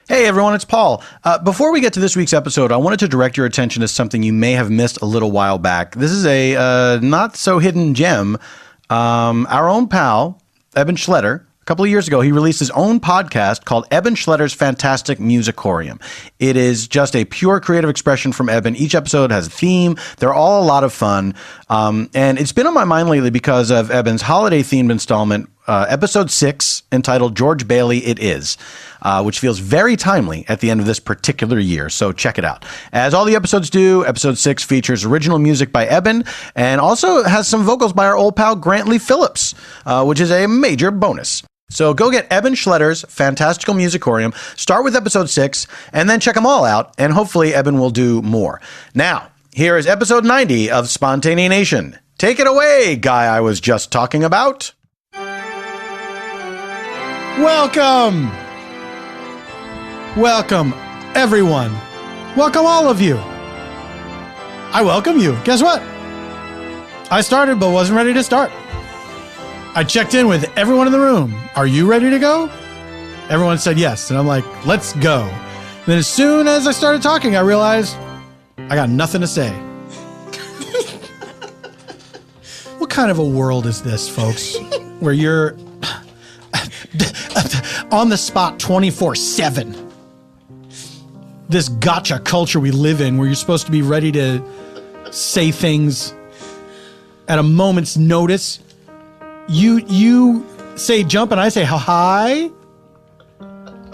Hey everyone, it's Paul. Before we get to this week's episode, I wanted to direct your attention to something you may have missed a little while back. This is a not so hidden gem. Our own pal, Eban Schletter, a couple of years ago, he released his own podcast called Eban Schletter's Fantastic Musicorium. It is just a pure creative expression from Eban. Each episode has a theme. They're all a lot of fun. And it's been on my mind lately because of Eban's holiday-themed installment, episode 6, entitled George Bailey It Is, which feels very timely at the end of this particular year. So check it out. As all the episodes do, episode 6 features original music by Eban and also has some vocals by our old pal Grantley Phillips, which is a major bonus. So go get Eban Schletter's Fantastical Musicorium, start with episode 6, and then check them all out, and hopefully Eban will do more. Now, here is episode 90 of Spontaneanation. Take it away, guy I was just talking about. Welcome! Welcome, everyone. Welcome, all of you. I welcome you. Guess what? I started but wasn't ready to start. I checked in with everyone in the room. Are you ready to go? Everyone said yes, and I'm like, let's go. Then as soon as I started talking, I realized I got nothing to say. What kind of a world is this, folks, where you're on the spot 24/7? This gotcha culture we live in, where you're supposed to be ready to say things at a moment's notice. You say jump and I say how high.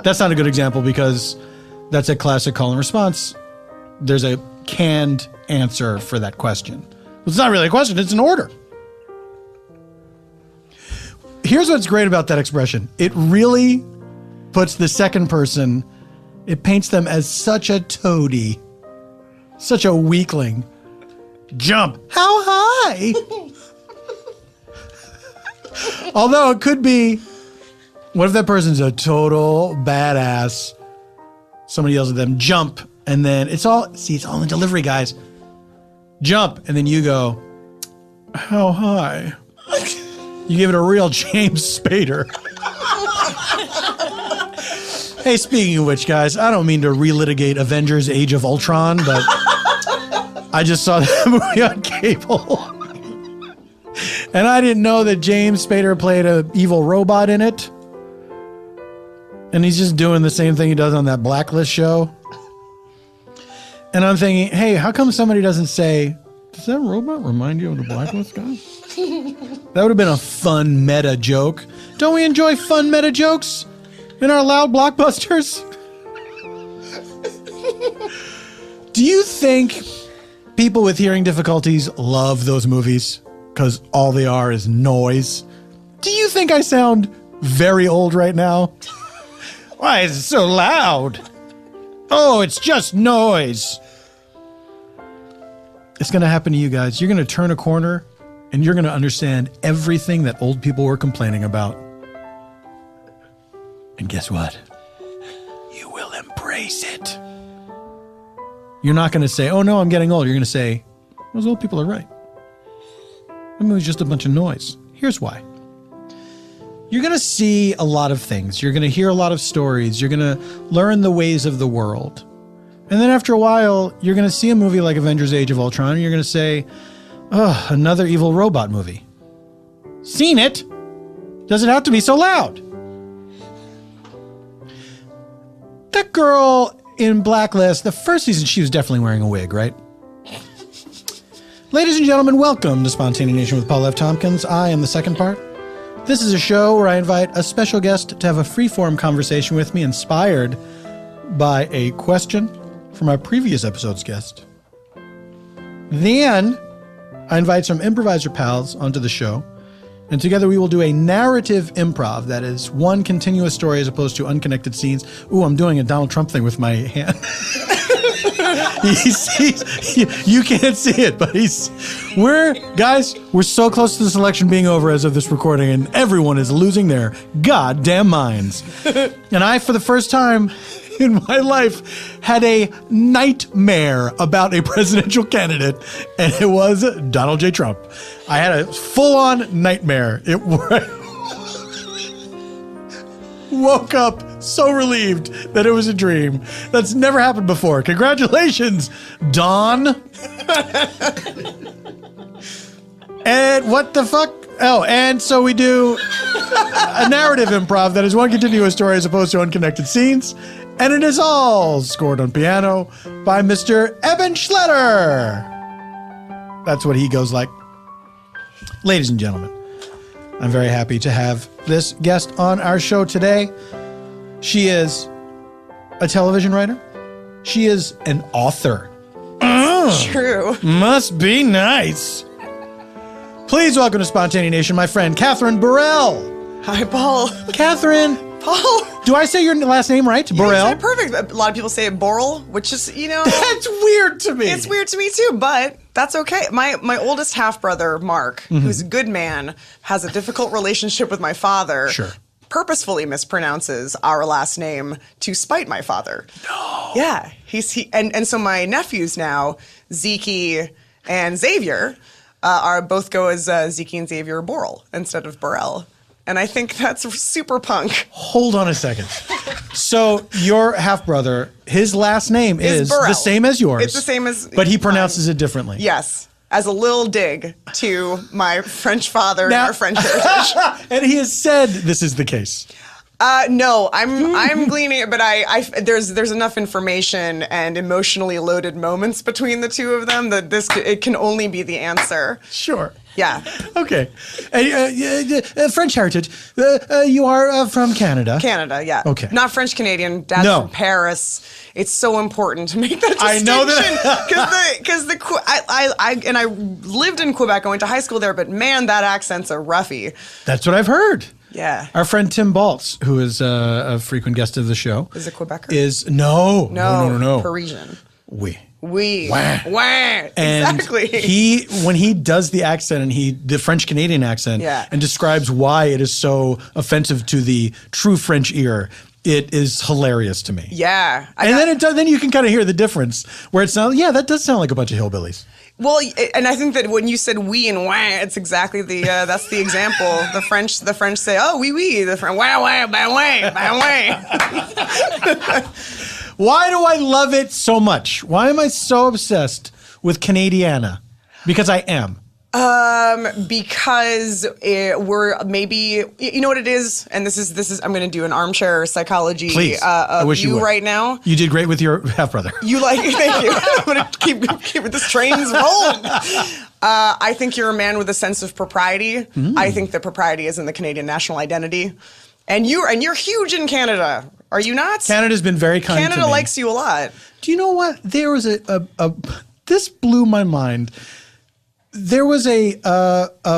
That's not a good example because that's a classic call and response. There's a canned answer for that question. It's not really a question, it's an order. Here's what's great about that expression. It really puts the second person, it paints them as such a toady, such a weakling. Jump. How high? Although it could be, what if that person's a total badass? Somebody yells at them, jump. And then it's all in delivery, guys. Jump. And then you go, how high? You give it a real James Spader. Hey, speaking of which, guys, I don't mean to relitigate Avengers Age of Ultron, but I just saw that movie on cable. And I didn't know that James Spader played an evil robot in it. And he's just doing the same thing he does on that Blacklist show. And I'm thinking, hey, how come somebody doesn't say, does that robot remind you of the Blacklist guy? That would have been a fun meta joke. Don't we enjoy fun meta jokes in our loud blockbusters? Do you think people with hearing difficulties love those movies? Because all they are is noise. Do you think I sound very old right now? Why is it so loud? Oh, it's just noise. It's going to happen to you guys. You're going to turn a corner and you're going to understand everything that old people were complaining about. And guess what? You will embrace it. You're not going to say, oh no, I'm getting old. You're going to say, those old people are right. I mean, it was just a bunch of noise. Here's why. You're going to see a lot of things. You're going to hear a lot of stories. You're going to learn the ways of the world. And then after a while, you're going to see a movie like Avengers Age of Ultron, and you're going to say, oh, another evil robot movie. Seen it? Does it have to be so loud? That girl in Blacklist, the first season, she was definitely wearing a wig, right? Ladies and gentlemen, welcome to Spontaneanation with Paul F. Tompkins. I am the second part. This is a show where I invite a special guest to have a free-form conversation with me inspired by a question from our previous episode's guest. Then I invite some improviser pals onto the show, and together we will do a narrative improv, that is one continuous story as opposed to unconnected scenes. Ooh, I'm doing a Donald Trump thing with my hand. You can't see it, but we're so close to this election being over as of this recording, and everyone is losing their goddamn minds. And I, for the first time in my life, had a nightmare about a presidential candidate, and it was Donald J. Trump. I had a full-on nightmare. woke up so relieved that it was a dream. That's never happened before. Congratulations, Dawn. And what the fuck? Oh, and so we do a narrative improv that is one continuous story as opposed to unconnected scenes. And it is all scored on piano by Mr. Eban Schletter. That's what he goes like. Ladies and gentlemen, I'm very happy to have this guest on our show today. She is a television writer. She is an author. True. Must be nice. Please welcome to Spontaneous Nation, my friend, Kathryn Borel. Hi, Paul. Kathryn. Paul. Do I say your last name right? Borel? You said perfect. A lot of people say Borel, which is, That's weird to me. It's weird to me too, but that's okay. My oldest half-brother, Mark, who's a good man, has a difficult relationship with my father. Sure. Purposefully mispronounces our last name to spite my father. No. Yeah. And so my nephews now, Zeke and Xavier, are both go as Zeke and Xavier Borel instead of Borel. And I think that's super punk. Hold on a second. So your half-brother, his last name is Borel. the same as yours. It's the same as but he pronounces it differently. Yes. As a little dig to my French father and our French heritage. And he has said this is the case. No, I'm gleaning it, but there's enough information and emotionally loaded moments between the two of them that it can only be the answer. Sure. Yeah. Okay. French heritage. You are from Canada. Canada, yeah. Okay. Not French Canadian. Dad's from Paris. It's so important to make that distinction. I know that. Because I lived in Quebec. I went to high school there, but man, that accent's a roughie. That's what I've heard. Yeah. Our friend Tim Baltz, who is a frequent guest of the show. Is it Quebecer? No. Parisian. Oui. Wah. And Exactly. when he does the accent and the French Canadian accent and describes why it is so offensive to the true French ear, it is hilarious to me. Yeah. Then you can kind of hear the difference where it sounds, that does sound like a bunch of hillbillies. Well, and I think that when you said "we" and "wah," it's exactly that's the example. The French say, "Oh, oui, oui." The French, "Wah, wah, bah, wah, bah, wah." Why do I love it so much? Why am I so obsessed with Canadiana? Because I am. Because we're maybe, you know what it is, and this is I'm going to do an armchair psychology. Please, I wish you would. Right now. You did great with your half brother. Thank you. I'm going to keep this train's rolling. I think you're a man with a sense of propriety. I think that propriety is in the Canadian national identity, and you're huge in Canada. Are you not? Canada's been very kind to me. Canada likes you a lot. Do you know what? There was this blew my mind. There was a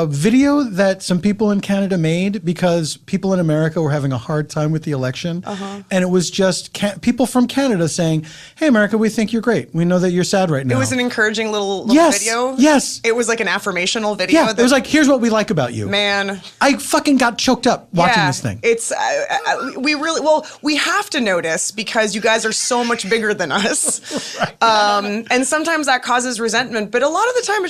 video that some people in Canada made because people in America were having a hard time with the election. And it was just people from Canada saying, "Hey, America, we think you're great. We know that you're sad right now." It was an encouraging little video. Yes. It was like an affirmational video. Yeah, it was like, here's what we like about you. Man. I fucking got choked up watching this thing. It's, we have to notice because you guys are so much bigger than us. Right. And sometimes that causes resentment, but a lot of the time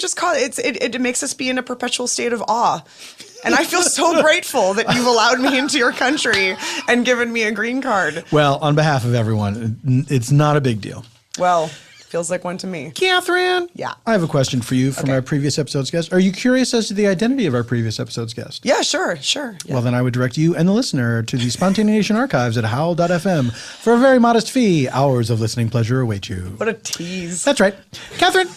it makes us be in a perpetual state of awe. And I feel so grateful that you've allowed me into your country and given me a green card. Well, on behalf of everyone, it's not a big deal. Well, feels like one to me. Kathryn? Yeah. I have a question for you from our previous episode's guest. Are you curious as to the identity of our previous episode's guest? Yeah, sure. Yeah. Well, then I would direct you and the listener to the Spontaneation archives at howl.fm. For a very modest fee, hours of listening pleasure await you. What a tease. That's right. Kathryn.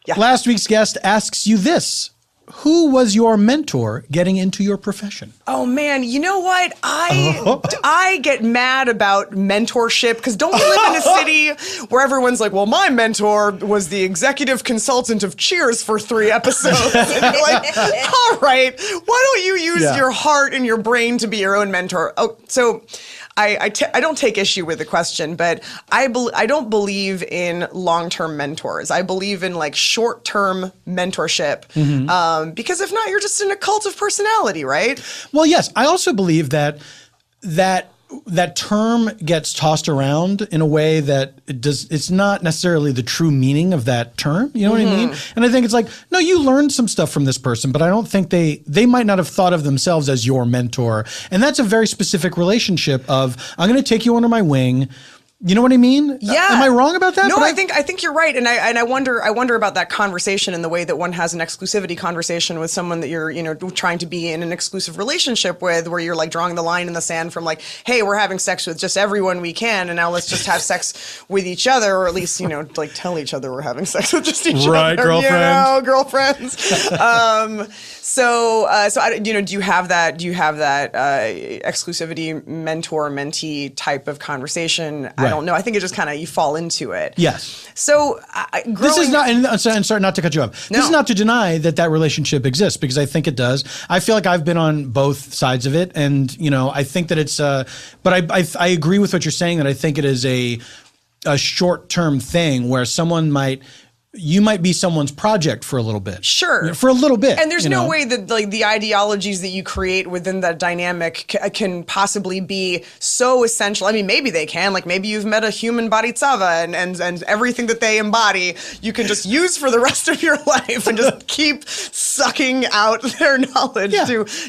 Yeah. Last week's guest asks you this. Who was your mentor getting into your profession? Oh man, you know what? I get mad about mentorship because don't we live in a city where everyone's like, well, my mentor was the executive consultant of Cheers for 3 episodes. And you're like, all right, why don't you use your heart and your brain to be your own mentor? Oh, so I don't take issue with the question, but I don't believe in long-term mentors. I believe in like short-term mentorship because if not, you're just in a cult of personality, right? Well, yes. I also believe that that term gets tossed around in a way that it's not necessarily the true meaning of that term. You know what I mean? And I think it's like, no, you learned some stuff from this person, but I don't think they might not have thought of themselves as your mentor. And that's a very specific relationship of, I'm going to take you under my wing. You know what I mean? Yeah. Am I wrong about that? No, I think you're right, and I wonder about that conversation in the way that one has an exclusivity conversation with someone that you're trying to be in an exclusive relationship with, where you're like drawing the line in the sand from like, hey, we're having sex with just everyone we can, and now let's just have sex with each other, or at least like tell each other we're having sex with just each other. Right, girlfriends. So do you have that exclusivity mentor-mentee type of conversation? Right. I don't know. I think it just kind of, you fall into it. Yes. So this is not, and sorry not to cut you off. No. This is not to deny that relationship exists, because I think it does. I feel like I've been on both sides of it, and I think that it's. But I agree with what you're saying, that I think it is a short-term thing where you might be someone's project for a little bit. Sure. For a little bit. And there's no way that like the ideologies that you create within that dynamic can possibly be so essential. I mean, maybe they can. Like maybe you've met a human bodhisattva and everything that they embody, you can just use for the rest of your life and just keep sucking out their knowledge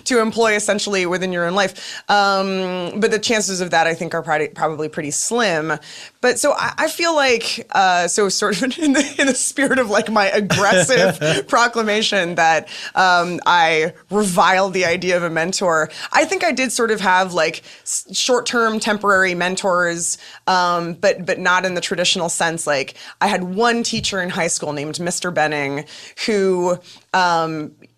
to employ essentially within your own life. But the chances of that, I think, are probably pretty slim. But so I feel like, so sort of in the spirit of like my aggressive proclamation that I revile the idea of a mentor, I think I did sort of have like short-term temporary mentors, but not in the traditional sense. Like I had one teacher in high school named Mr. Benning who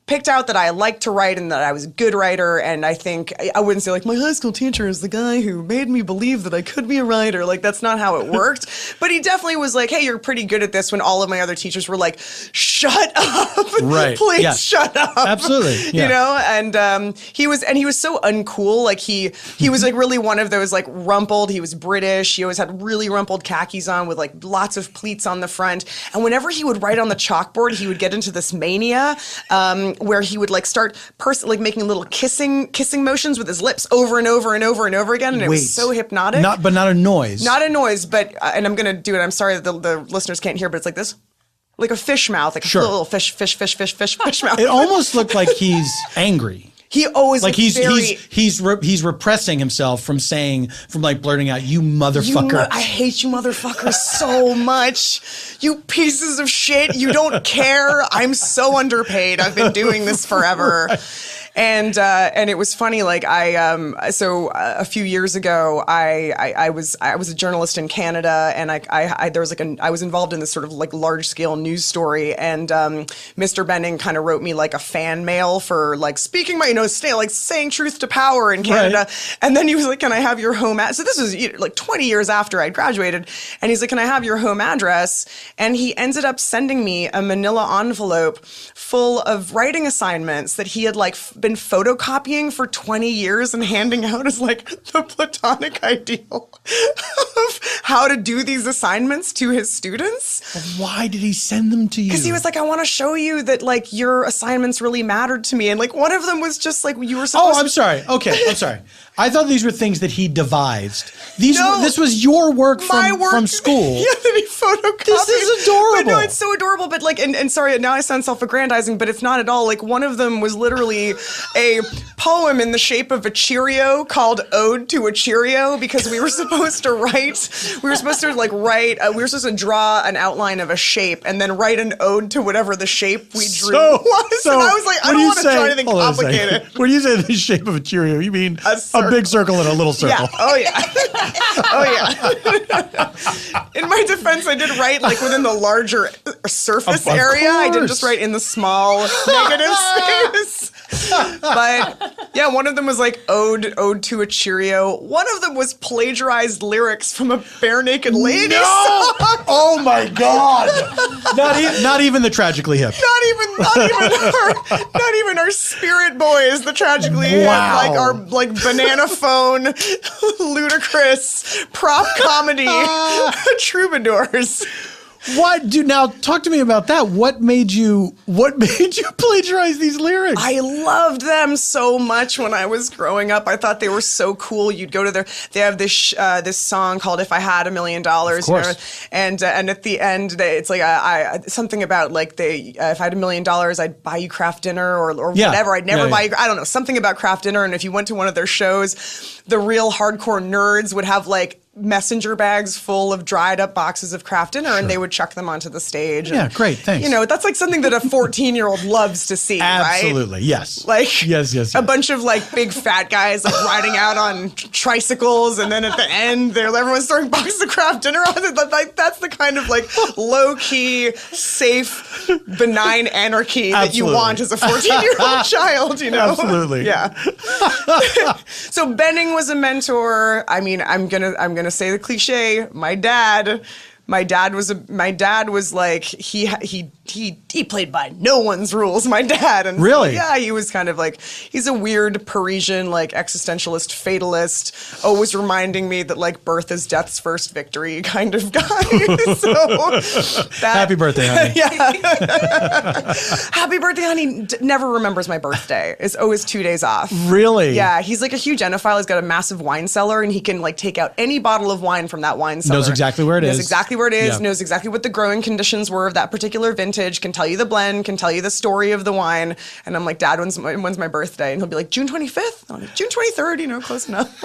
picked out that I liked to write and that I was a good writer. And I think I wouldn't say like my high school teacher is the guy who made me believe that I could be a writer. Like that's not how it worked. But he definitely was like, hey, you're pretty good at this, when all of my other teachers were like, shut up. Right. Please shut up. Absolutely. Yeah. And he was so uncool. Like he was like really one of those like rumpled. He was British. He always had really rumpled khakis on with like lots of pleats on the front. And whenever he would write on the chalkboard, he would get into this mania where he would like start making little kissing motions with his lips over and over and over and over again, and it was so hypnotic. But not a noise. Not a noise, but and I'm gonna do it. I'm sorry that the listeners can't hear, but it's like this, like a fish mouth, like a little fish mouth. It almost looked like he's angry. He always like he's repressing himself from blurting out, "You motherfucker." I hate you motherfuckers so much. You pieces of shit. You don't care. I'm so underpaid. I've been doing this forever. Right. And it was funny. Like a few years ago, I was a journalist in Canada, and I was involved in this sort of like large scale news story, and Mr. Benning kind of wrote me like a fan mail for like speaking my saying truth to power in Canada, right. And then he was like, "Can I have your home address?" So this was like 20 years after I'd graduated, and he's like, "Can I have your home address?" And he ended up sending me a manila envelope full of writing assignments that he had like been photocopying for 20 years and handing out as like the platonic ideal of how to do these assignments to his students. Why did he send them to you? Because he was like, I want to show you that like your assignments really mattered to me. And like one of them was just like you were supposed to. I'm sorry. Okay, I'm sorry. I thought these were things that he devised. This was your work from school. Yeah, that he photocopied. This is adorable. But no, it's so adorable. But like, and sorry, now I sound self-aggrandizing, but it's not at all. Like one of them was literally a poem in the shape of a Cheerio called "Ode to a Cheerio," because we were supposed to draw an outline of a shape and then write an ode to whatever the shape we drew was. And I was like, I don't want to try anything complicated. When you say the shape of a Cheerio, you mean a big circle and a little circle. Yeah. Oh yeah. Oh yeah. In my defense, I did write like within the larger surface area. I didn't just write in the small negative space. But yeah, one of them was like ode to a Cheerio. One of them was plagiarized lyrics from a Bare Naked Lady song. Oh my God! Not even the Tragically Hip. Not even our Spirit Boys, the Tragically Hip, like our like Banana Phone, ludicrous prop comedy troubadours. What? Dude, now talk to me about that. What made you plagiarize these lyrics? I loved them so much when I was growing up. I thought they were so cool. You'd go to they have this song called "If I Had $1 Million," of course. and at the end it's like something about like if I had $1 million, I'd buy you craft dinner or whatever. I'd never buy you. I don't know, something about craft dinner. And if you went to one of their shows, the real hardcore nerds would have like messenger bags full of dried up boxes of craft dinner, and they would chuck them onto the stage. Yeah, and, great, thanks. You know, that's like something that a 14-year-old loves to see, right? Absolutely, yes. Like, yes. A bunch of like big fat guys like riding out on tricycles, and then at the end, everyone's throwing boxes of craft dinner on it. Like, that's the kind of like low-key, safe, benign anarchy that you want as a 14-year-old child, you know? Absolutely. Yeah. So Benning was a mentor. I mean, I'm gonna say the cliche. My dad was like he played by no one's rules. My dad, and really, yeah, he was kind of like, he's a weird Parisian like existentialist fatalist, always reminding me that like birth is death's first victory kind of guy. Happy birthday, honey. Yeah, happy birthday, honey. Never remembers my birthday. It's always 2 days off. Really? Yeah, he's like a huge enophile. He's got a massive wine cellar, and he can like take out any bottle of wine from that wine cellar. Knows exactly where it is. Knows exactly where it is. Yeah. Knows exactly what the growing conditions were of that particular vintage. Can tell you the blend. Can tell you the story of the wine. And I'm like, Dad, when's my birthday? And he'll be like, June 25th. I'm like, June 23rd. You know, close enough.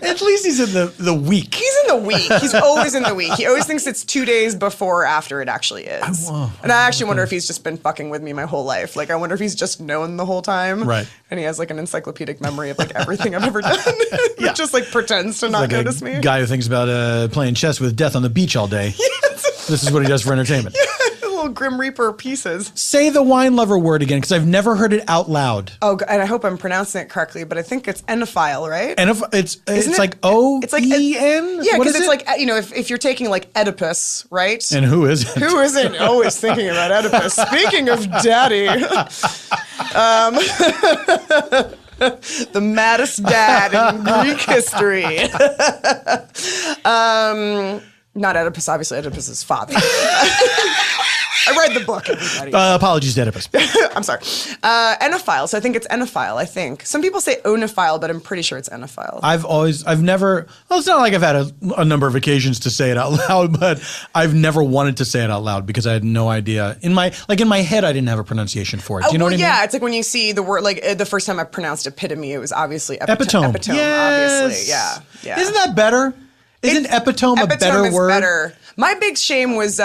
At least he's in the week. He's in the week. He's always in the week. He always thinks it's 2 days before or after it actually is. And I actually wonder if he's just been fucking with me my whole life. Like, I wonder if he's just known the whole time. Right. And he has like an encyclopedic memory of like everything I've ever done. Yeah. Just like pretends to not like notice me. Guy who thinks about playing chess with death on the beach all day. Yes. This is what he does for entertainment. Yeah, little Grim Reaper pieces. Say the wine lover word again, because I've never heard it out loud. Oh, and I hope I'm pronouncing it correctly, but I think it's enophile, right? It's like O-E-N? Yeah, because it's like, you know, if you're taking like Oedipus, right? And who isn't? Who isn't always thinking about Oedipus? Speaking of daddy. The maddest dad in Greek history. Not Oedipus, obviously Oedipus' father. I read the book, everybody. Apologies to Oedipus. I'm sorry. Enophile, so I think it's enophile, I think. Some people say onophile, but I'm pretty sure it's enophile. I've never, well, it's not like I've had a number of occasions to say it out loud, but I've never wanted to say it out loud because I had no idea. In my head, I didn't have a pronunciation for it. Do you know what I mean? Yeah, it's like when you see the word, like the first time I pronounced epitome, it was obviously epitome. Yes. Obviously, yeah. Isn't that better? Isn't epitome a better word? Better. My big shame was,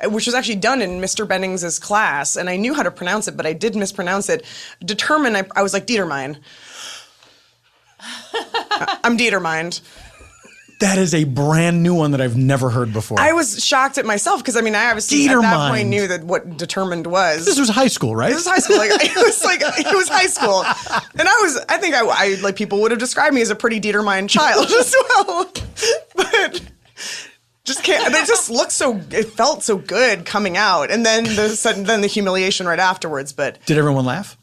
which was actually done in Mr. Bennings' class, and I knew how to pronounce it, but I did mispronounce it. Determine, I was like, Dietermind. I'm Dietermind. That is a brand new one that I've never heard before. I was shocked at myself because I mean I obviously at that point knew that what determined was. This was high school, right? This was high school. It was high school, and I think I like people would have described me as a pretty Dietermind child as well, but just can't. But it just looked it felt so good coming out, and then the humiliation right afterwards. But did everyone laugh?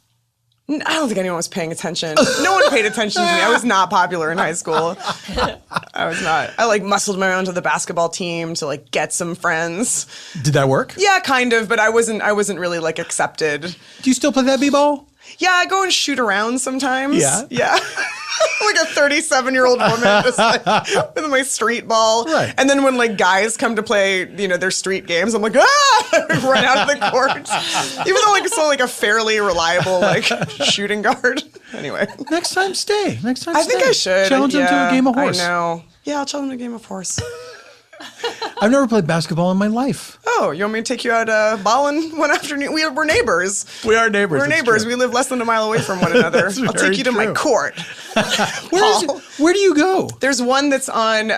I don't think anyone was paying attention. No one paid attention to me. I was not popular in high school. I was not. I like muscled my way onto the basketball team to like get some friends. Did that work? Yeah, kind of, but I wasn't really like accepted. Do you still play that b-ball? Yeah, I go and shoot around sometimes. Yeah? Yeah. Like a 37-year-old woman just like with my street ball. Right. And then when like guys come to play, you know, their street games, I'm like, run out of the court. Even though like it's still like a fairly reliable like shooting guard. Anyway. Next time stay. I think I should. Challenge them to a game of horse. I know. Yeah, I'll challenge them to a game of horse. I've never played basketball in my life. Oh, you want me to take you out balling one afternoon? We're neighbors. We are neighbors. We're neighbors. We live less than a mile away from one another. I'll take you to my court. Where do you go? There's one that's on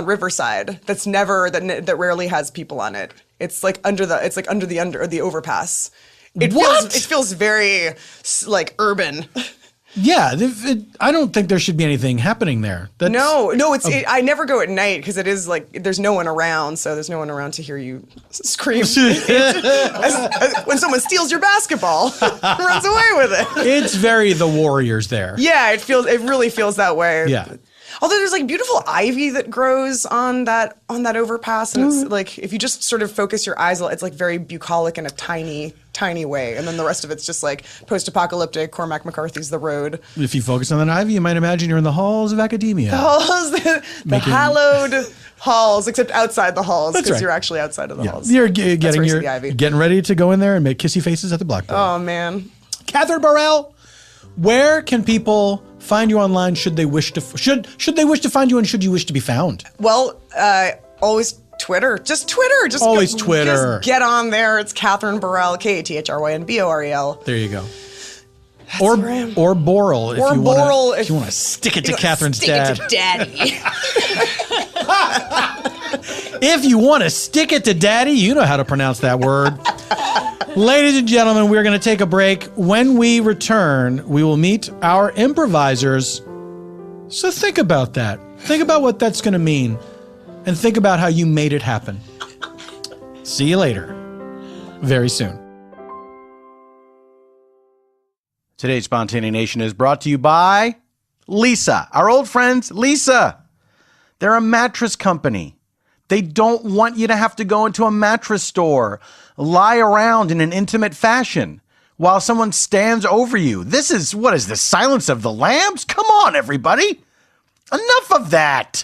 Riverside. That rarely has people on it. It's like under the overpass. It feels very like urban. Yeah, I don't think there should be anything happening there. No, I never go at night because it is like there's no one around, so there's no one around to hear you scream when someone steals your basketball, and runs away with it. It's very the Warriors there. Yeah, it really feels that way. Yeah. Although there's like beautiful ivy that grows on that overpass, and it's like if you just sort of focus your eyes, it's like very bucolic in a tiny way, and then the rest of it's just like post-apocalyptic. Cormac McCarthy's The Road. If you focus on that ivy, you might imagine you're in the halls of academia. The hallowed halls, except outside the halls, That's because right. you're actually outside of the halls. You're That's where you see the ivy. getting ready to go in there and make kissy faces at the blackboard. Oh man, Kathryn Borel, where can people find you online? Should they wish to find you, and should you wish to be found? well, always Twitter. Just Twitter. Just Always Twitter. Just get on there. It's Kathryn Borel, KATHRYNBOREL. There you go. where I am. Or Borel, if Or you Borel, want to stick it to Kathryn's dad. Stick it to daddy. If you want to stick it to daddy, you know how to pronounce that word. Ladies and gentlemen, we're going to take a break. When we return, we will meet our improvisers. So think about that. Think about what that's going to mean. And think about how you made it happen. See you later. Very soon. Today's Spontaneation is brought to you by Leesa, our old friends, Leesa. They're a mattress company. They don't want you to have to go into a mattress store, lie around in an intimate fashion while someone stands over you. What is this, Silence of the Lambs? Come on, everybody. Enough of that.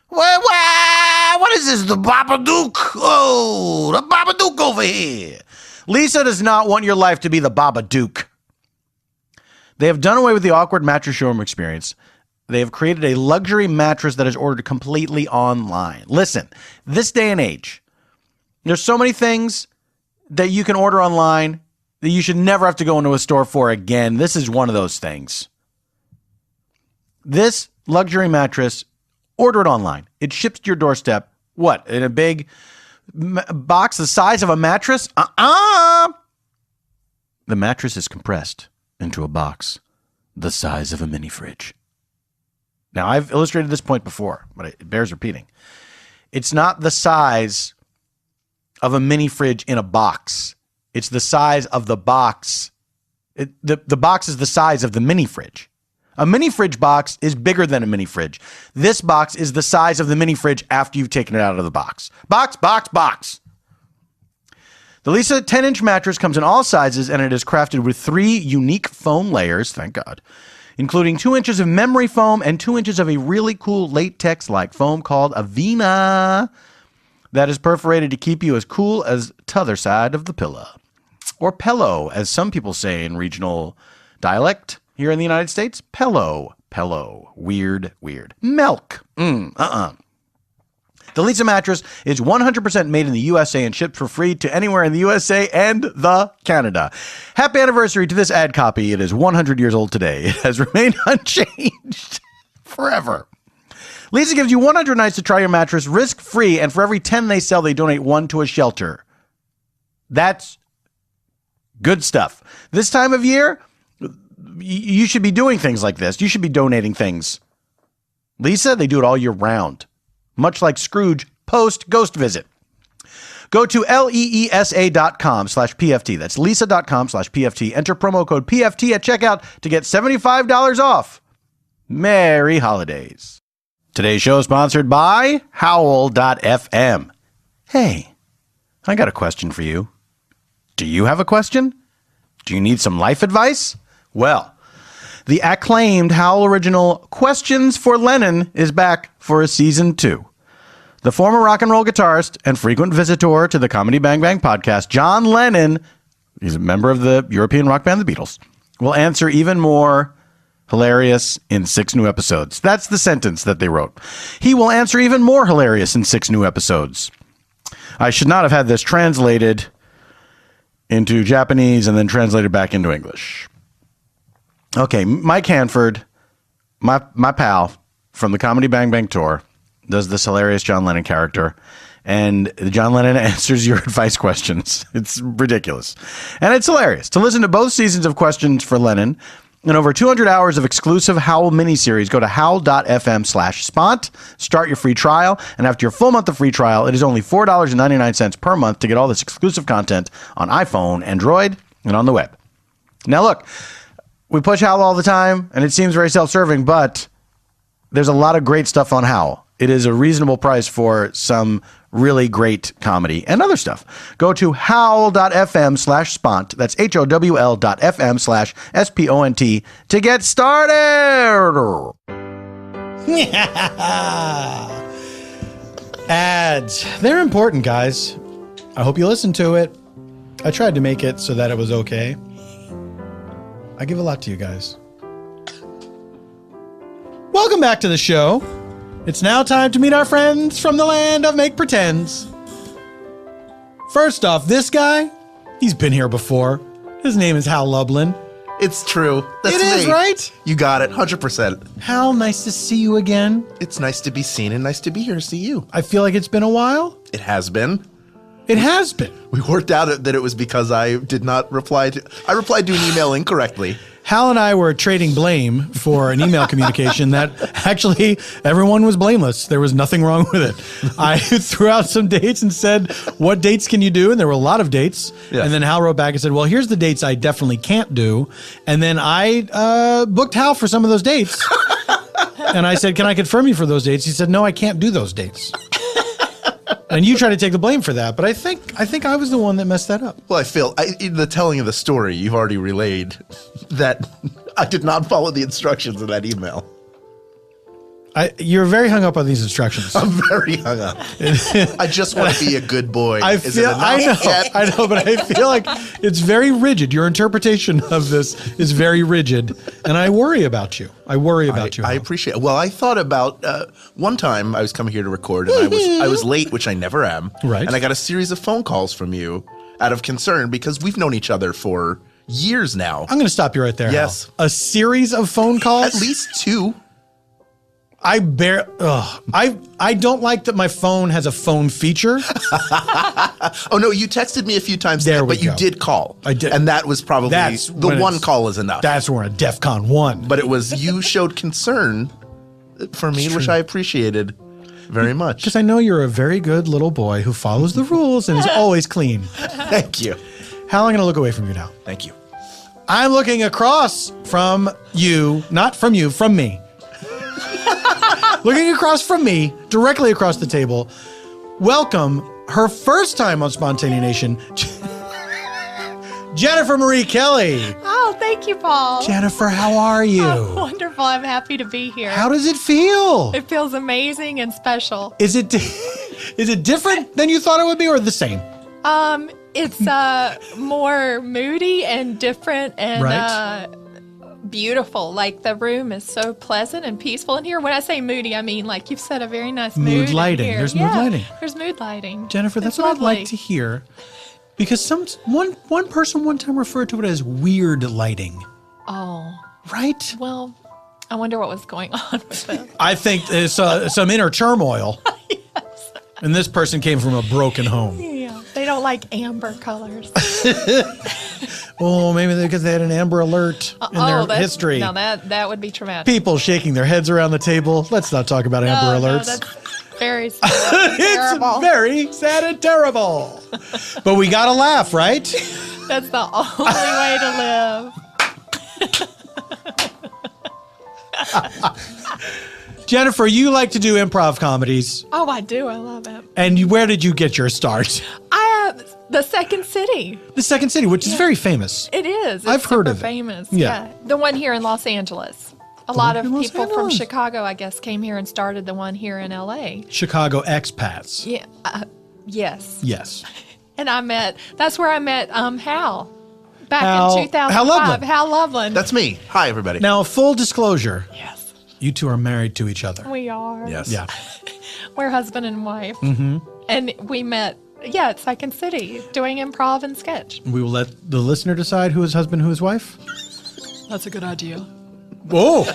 What is this, the Babadook? Oh, the Babadook over here. Leesa does not want your life to be the Babadook. They have done away with the awkward mattress showroom experience. They have created a luxury mattress that is ordered completely online. Listen, this day and age, there's so many things that you can order online that you should never have to go into a store for again. This is one of those things. This luxury mattress, order it online. It ships to your doorstep. What? In a big box the size of a mattress? The mattress is compressed into a box the size of a mini fridge. Now, I've illustrated this point before, but it bears repeating. It's not the size of a mini fridge in a box. It's the size of the box. The box is the size of the mini fridge. A mini fridge box is bigger than a mini fridge. This box is the size of the mini fridge after you've taken it out of the box. Box. The Leesa 10-inch mattress comes in all sizes, and it is crafted with 3 unique foam layers, thank God, including 2 inches of memory foam and 2 inches of a really cool latex-like foam called Avena that is perforated to keep you as cool as t'other side of the pillow. Or pillow, as some people say in regional dialect here in the United States. Pillow. Weird. Milk. The Leesa mattress is 100% made in the USA and shipped for free to anywhere in the USA and the Canada. Happy anniversary to this ad copy. It is 100 years old today. It has remained unchanged forever. Leesa gives you 100 nights to try your mattress risk-free, and for every 10 they sell, they donate 1 to a shelter. That's good stuff. This time of year, you should be doing things like this. You should be donating things. Leesa, they do it all year round. Much like Scrooge post-ghost visit. Go to leesa.com/PFT. That's leesa.com/PFT. Enter promo code PFT at checkout to get $75 off. Merry holidays. Today's show is sponsored by Howl.fm. Hey, I got a question for you. Do you have a question? Do you need some life advice? Well, the acclaimed Howl original Questions for Lennon is back for a season 2. The former rock and roll guitarist and frequent visitor to the Comedy Bang Bang podcast, John Lennon, he's a member of the European rock band The Beatles, will answer even more hilarious in 6 new episodes. That's the sentence that they wrote. He will answer even more hilarious in 6 new episodes. I should not have had this translated into Japanese and then translated back into English. Okay, Mike Hanford, my pal from the Comedy Bang Bang tour, does this hilarious John Lennon character, and John Lennon answers your advice questions. It's ridiculous. And it's hilarious. To listen to both seasons of Questions for Lennon and over 200 hours of exclusive Howl miniseries, go to howl.fm/spont, start your free trial, and after your full month of free trial, it is only $4.99 per month to get all this exclusive content on iPhone, Android, and on the web. Now look, we push Howl all the time, and it seems very self-serving, but there's a lot of great stuff on Howl. It is a reasonable price for some really great comedy and other stuff. Go to howl.fm/spont. That's HOWL.fm/SPONT to get started. Ads. They're important, guys. I hope you listen to it. I tried to make it so that it was okay. I give a lot to you guys. Welcome back to the show. It's now time to meet our friends from the land of make pretends. First off, this guy, he's been here before. His name is Hal Lublin. It's true. That's It is, me. right? You got it, 100%. Hal, nice to see you again. It's nice to be seen and nice to be here to see you. I feel like it's been a while. It has been. It has been. We worked out that it was because I did not reply to... I replied to an email incorrectly. Hal and I were trading blame for an email communication that actually everyone was blameless. There was nothing wrong with it. I threw out some dates and said, what dates can you do? And there were a lot of dates. Yes. And then Hal wrote back and said, well, here's the dates I definitely can't do. And then I booked Hal for some of those dates. And I said, can I confirm you for those dates? He said, no, I can't do those dates. And you try to take the blame for that, but I think I was the one that messed that up. Well, in the telling of the story, you've already relayed that I did not follow the instructions in that email. You're very hung up on these instructions. I'm very hung up. I just want to be a good boy. I Is it enough yet? I know, but I feel like it's very rigid. Your interpretation of this is very rigid, and I worry about you. I appreciate it. Well, I thought about one time I was coming here to record, and I was late, which I never am. Right. And I got a series of phone calls from you out of concern because we've known each other for years now. I'm going to stop you right there. Yes. Hal. A series of phone calls? At least 2. I don't like that my phone has a phone feature. Oh, no, you texted me a few times, but you did call. I did. And that was probably, the one call is enough. That's when we're at DEFCON 1. But it was, you showed concern for me, which I appreciated very much. Because I know you're a very good little boy who follows the rules and is always clean. Thank you. Hal, I'm going to look away from you now. Thank you. I'm looking across from you, not from you, from me. Looking across from me, directly across the table, welcome her first time on Spontaneanation, Jennifer Marie Kelley. Oh, thank you, Paul. Jennifer, how are you? Oh, wonderful. I'm happy to be here. How does it feel? It feels amazing and special. Is it different than you thought it would be or the same? It's more moody and different and beautiful. Like the room is so pleasant and peaceful in here. When I say moody, I mean like you've set a very nice mood lighting. in here. There's mood lighting. There's mood lighting. Jennifer, that's It's what lovely. I'd like to hear. Because one person one time referred to it as weird lighting. Oh, Right? well, I wonder what was going on with it. I think there's some inner turmoil. Yes. And this person came from a broken home. Yeah. They don't like amber colors. Oh, maybe because they had an Amber Alert in their history. No, that would be traumatic. People shaking their heads around the table. Let's not talk about Amber No, Alerts. that's very sad. Terrible. It's very sad and terrible. But we got to laugh, right? That's the only way to live. Jennifer, you like to do improv comedies. Oh, I do. I love it. And where did you get your start? I have the Second City. The Second City, which is very famous. It is. It's I've heard of it. famous. Yeah. The one here in Los Angeles. A lot of in Los people from Angeles. Chicago, I guess, came here and started the one here in LA. Chicago expats. Yeah. Yes. Yes. And that's where I met Hal back Hal- in 2005. Hal Lublin. Hal Lublin. That's me. Hi, everybody. Now, full disclosure, Yes. you two are married to each other. We are. Yes. Yeah. We're husband and wife. Mm-hmm. And we met, at Second City, doing improv and sketch. We will let the listener decide who is husband, who is wife. That's a good idea. Whoa.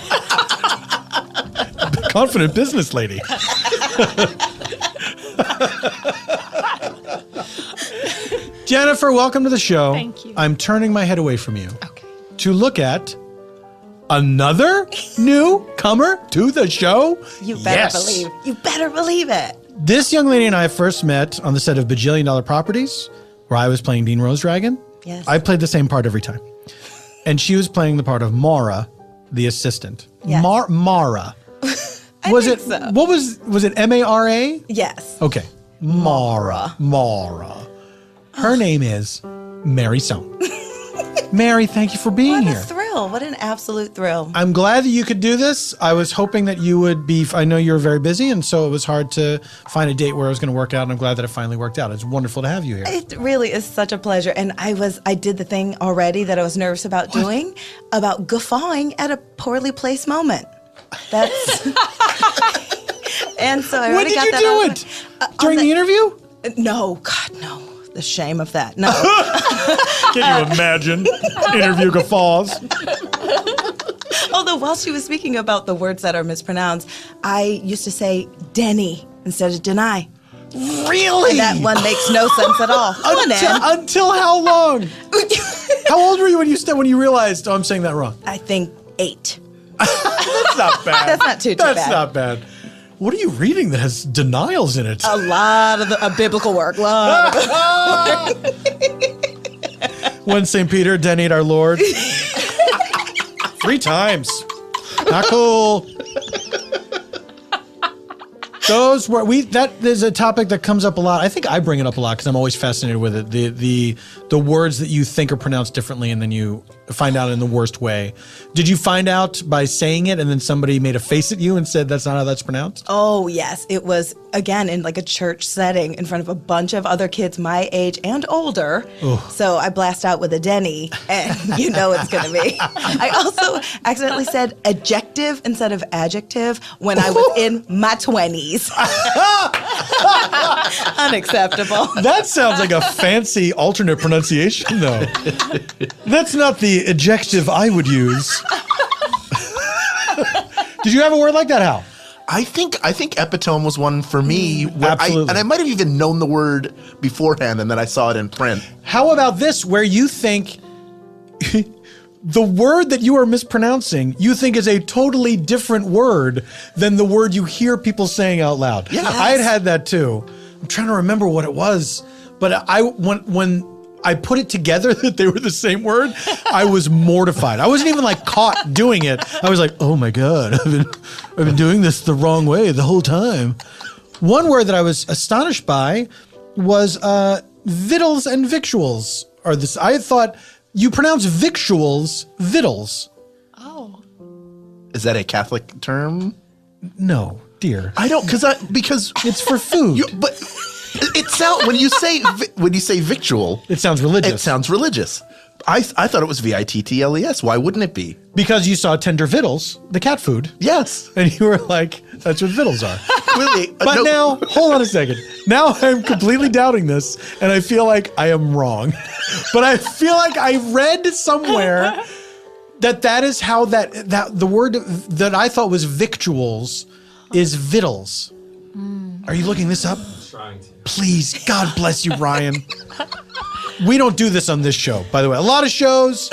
Confident business lady. Jennifer, welcome to the show. Thank you. I'm turning my head away from you Okay. to look at another newcomer to the show. You better believe. You better believe it. This young lady and I first met on the set of Bajillion Dollar Properties, where I was playing Dean Rose Dragon. Yes. I played the same part every time. And she was playing the part of Mara, the assistant. Yes. Mara. Was think it so. what was it Mara? Yes. Okay. Mara. Her name is Mary Sohn. Mary, thank you for being What a here. thrill. What an absolute thrill. I'm glad that you could do this. I was hoping that you would be, I know you're very busy, and so it was hard to find a date where it was going to work out, and I'm glad that it finally worked out. It's wonderful to have you here. It really is such a pleasure. And I did the thing already that I was nervous about doing, about guffawing at a poorly placed moment. That's and so I When already did got you that do out it? of During the interview? No, God, no. The shame of that. No. Can you imagine? Interview guffaws. Although while she was speaking about the words that are mispronounced, I used to say Denny instead of deny. Really? And that one makes no sense at all. Come on, Ann. Until how long? How old were you when you realized, oh, I'm saying that wrong? I think 8. That's not bad. That's not too bad. That's not bad. What are you reading that has denials in it? A lot of biblical work. Lot of When St. Peter denied our Lord. 3 times. Not cool. That is a topic that comes up a lot. I think I bring it up a lot because I'm always fascinated with it. The words that you think are pronounced differently and then you find out in the worst way. Did you find out by saying it and then somebody made a face at you and said that's not how that's pronounced? Oh, yes. It was, again, in like a church setting in front of a bunch of other kids my age and older. Ooh. So I blast out with a Denny, and you know it's going to be. I also accidentally said adjective instead of adjective when I was in my 20s. Unacceptable. That sounds like a fancy alternate pronunciation, though. That's not the adjective I would use. Did you have a word like that, Hal? I think epitome was one for me. Absolutely. I might have even known the word beforehand, and then I saw it in print. How about this, where you think the word that you are mispronouncing, you think is a totally different word than the word you hear people saying out loud? Yeah. I had that too. I'm trying to remember what it was, but when I put it together that they were the same word, I was mortified. I wasn't even like caught doing it. I was like, oh my God, I've been doing this the wrong way the whole time. One word that I was astonished by was victuals and victuals. I thought you pronounce victuals, victuals. Oh. Is that a Catholic term? No, dear. I don't, because It's for food. but it sounds when you say victual, It sounds religious. it sounds religious. I thought it was VITTLES. Why wouldn't it be? Because you saw tender victuals, the cat food, Yes. and you were like, that's what victuals are. Really? But now, hold on a second. Now I'm completely doubting this, and I feel like I am wrong. But I feel like I read somewhere that is how that the word that I thought was victuals is victuals. Are you looking this up? Trying to. Please, God bless you, Ryan. We don't do this on this show, by the way. A lot of shows,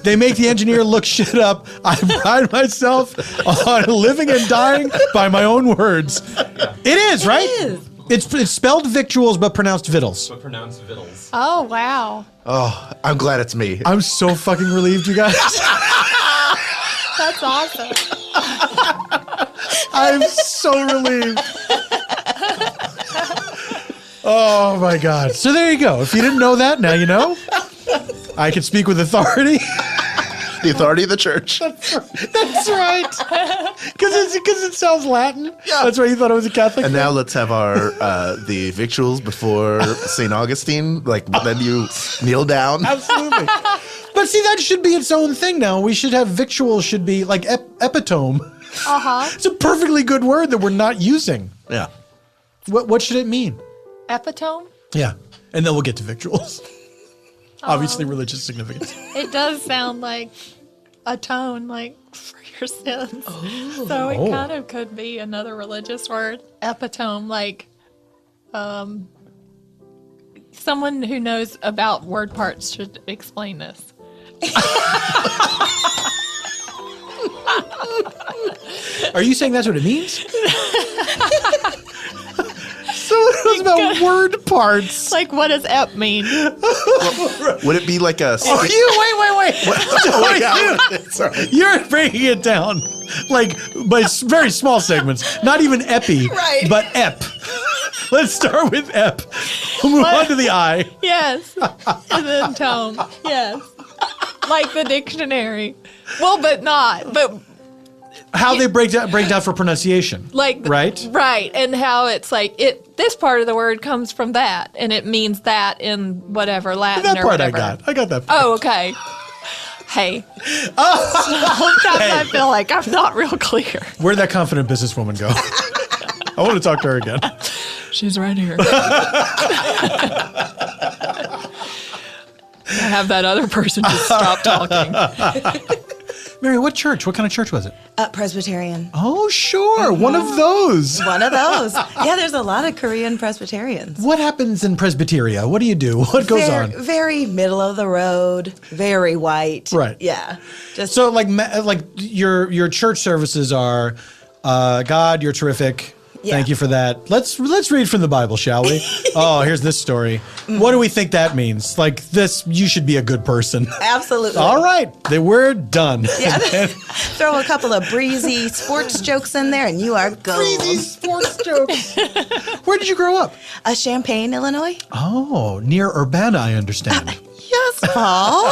they make the engineer look shit up. I pride myself on living and dying by my own words. It is, right? is. It's spelled victuals, but pronounced victuals. But pronounced vittles. Oh, wow. Oh, I'm glad it's me. I'm so fucking relieved, you guys. That's awesome. I'm so relieved. Oh my God. So there you go. If you didn't know that, now you know. I can speak with authority. The authority of the church. That's right. Because it sounds Latin. Yeah. That's why you thought it was a Catholic And thing? now let's have our the victuals before St. Augustine. Like then you kneel down. Absolutely. But see, that should be its own thing now. We should have victuals should be like epitome. Uh-huh. It's a perfectly good word that we're not using. Yeah. What should it mean? Epitome? Yeah. And then we'll get to victuals. Obviously religious significance. It does sound like atone, like for your sins. So it kind of could be another religious word. Epitome, like someone who knows about word parts should explain this. Are you saying that's what it means? So it was about word parts. Like, what does ep mean? Would it be like a? Oh, wait. Sorry. You're breaking it down like by very small segments. Not even epi, Right. but ep. Let's start with ep. We'll move on to the I. Yes. And then tome. Yes. Like the dictionary. Well, but not. But How they break down for pronunciation. like right? Right. And how it's like this part of the word comes from that and it means that in whatever Latin That or part whatever. I got that part. Oh, okay. Hey. Sometimes I feel like I'm not real clear. Where'd that confident businesswoman go? I want to talk to her again. She's right here. I have that other person just stop talking. Mary, what church? What kind of church was it? Presbyterian. Oh, sure. One of those. One of those. Yeah, there's a lot of Korean Presbyterians. What happens in Presbyteria? What do you do? What goes on? Very middle of the road, very white. Right. Yeah. Just So like your church services are, God, you're terrific. Yeah. Thank you for that. Let's read from the Bible, shall we? Oh, here's this story. What do we think that means? Like this, you should be a good person. absolutely. All right, then we're done. Yeah. Throw a couple of breezy sports jokes in there, and you are gold. sports jokes. Where did you grow up? Champaign, Illinois. Oh, near Urbana, I understand. Yes, Paul.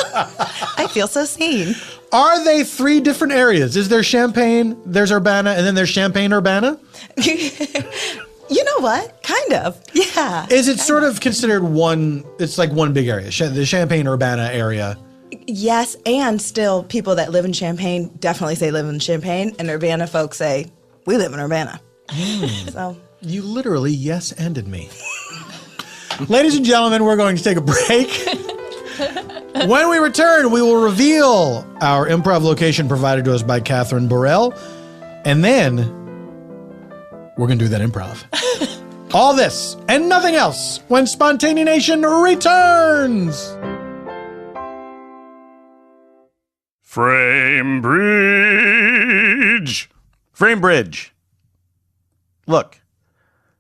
I feel so seen. Are they three different areas? Is there Champaign, there's Urbana, and then there's Champaign-Urbana? You know what? Kind of. Yeah. Is it sort of considered one, it's like one big area, the Champaign-Urbana area? Yes, and still people that live in Champaign definitely say live in Champaign, and Urbana folks say, we live in Urbana. So You literally yes-ended me. Ladies and gentlemen, we're going to take a break. When we return, we will reveal our improv location provided to us by Kathryn Borel, and then we're going to do that improv. All this and nothing else when Spontaneanation returns. Frame Bridge. Frame Bridge. Look,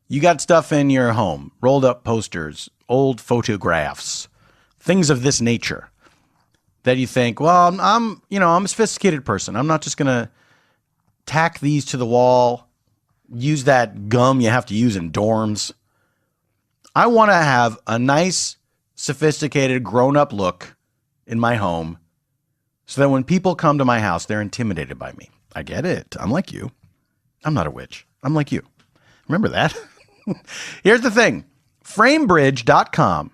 you got stuff in your home, rolled up posters, old photographs, things of this nature that you think, well, I'm a sophisticated person. I'm not just going to tack these to the wall, use that gum you have to use in dorms. I want to have a nice, sophisticated, grown-up look in my home so that when people come to my house, they're intimidated by me. I get it. I'm like you. I'm not a witch. I'm like you. Remember that? Here's the thing. Framebridge.com.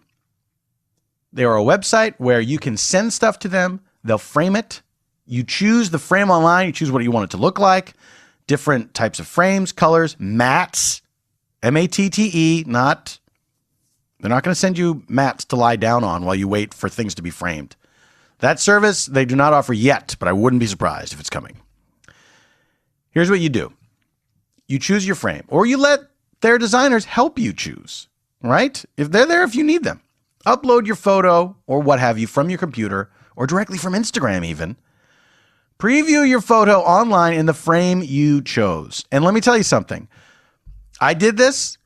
They are a website where you can send stuff to them. They'll frame it. You choose the frame online. You choose what you want it to look like. Different types of frames, colors, mats, M-A-T-T-E, they're not going to send you mats to lie down on while you wait for things to be framed. That service they do not offer yet, but I wouldn't be surprised if it's coming. Here's what you do. You choose your frame, or you let their designers help you choose, right? If they're there if you need them. Upload your photo or what have you from your computer or directly from Instagram even. Preview your photo online in the frame you chose. And let me tell you something. I did this.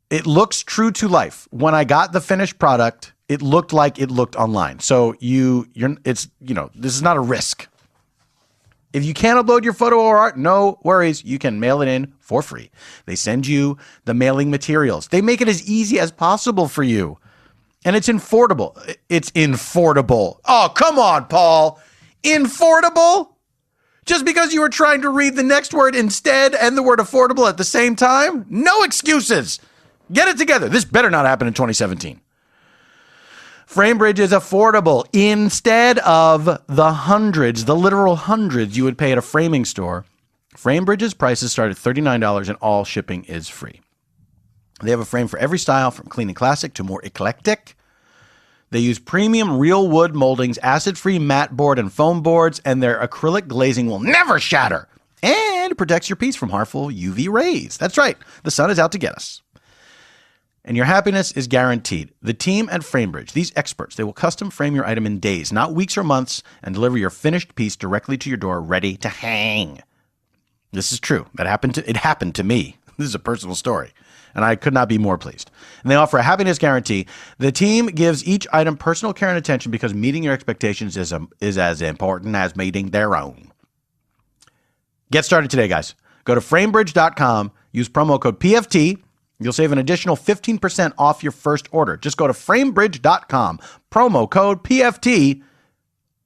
It looks true to life. When I got the finished product, it looked like it looked online. So this is not a risk. If you can't upload your photo or art, no worries. You can mail it in for free. They send you the mailing materials. They make it as easy as possible for you. And it's affordable. It's affordable. Oh, come on, Paul. Affordable? Just because you were trying to read the next word instead and the word affordable at the same time? No excuses. Get it together. This better not happen in 2017. FrameBridge is affordable instead of the literal hundreds you would pay at a framing store. FrameBridge's prices start at $39 and all shipping is free. They have a frame for every style, from clean and classic to more eclectic. They use premium real wood moldings, acid-free matte board and foam boards, and their acrylic glazing will never shatter and protects your piece from harmful UV rays. That's right. The sun is out to get us. And your happiness is guaranteed. The team at FrameBridge, these experts, they will custom frame your item in days, not weeks or months, and deliver your finished piece directly to your door, ready to hang. This is true. It happened to me. This is a personal story, and I could not be more pleased. And they offer a happiness guarantee. The team gives each item personal care and attention because meeting your expectations is as important as meeting their own. Get started today, guys. Go to framebridge.com, use promo code PFT. You'll save an additional 15% off your first order. Just go to framebridge.com, promo code PFT.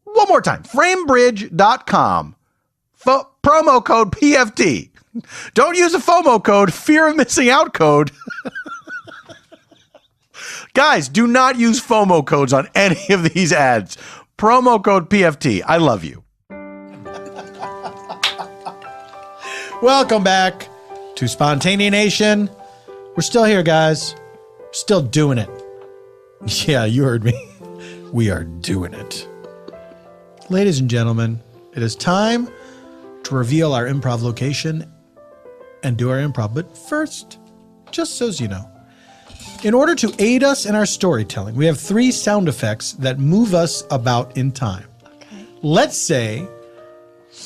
One more time, framebridge.com, promo code PFT. Don't use a FOMO code, fear of missing out code. Guys, do not use FOMO codes on any of these ads. Promo code PFT. I love you. Welcome back to Spontaneanation. We're still here, guys. Still doing it. Yeah, you heard me. We are doing it. Ladies and gentlemen, it is time to reveal our improv location and do our improv. But first, just so you know, in order to aid us in our storytelling, we have 3 sound effects that move us about in time. Okay. Let's say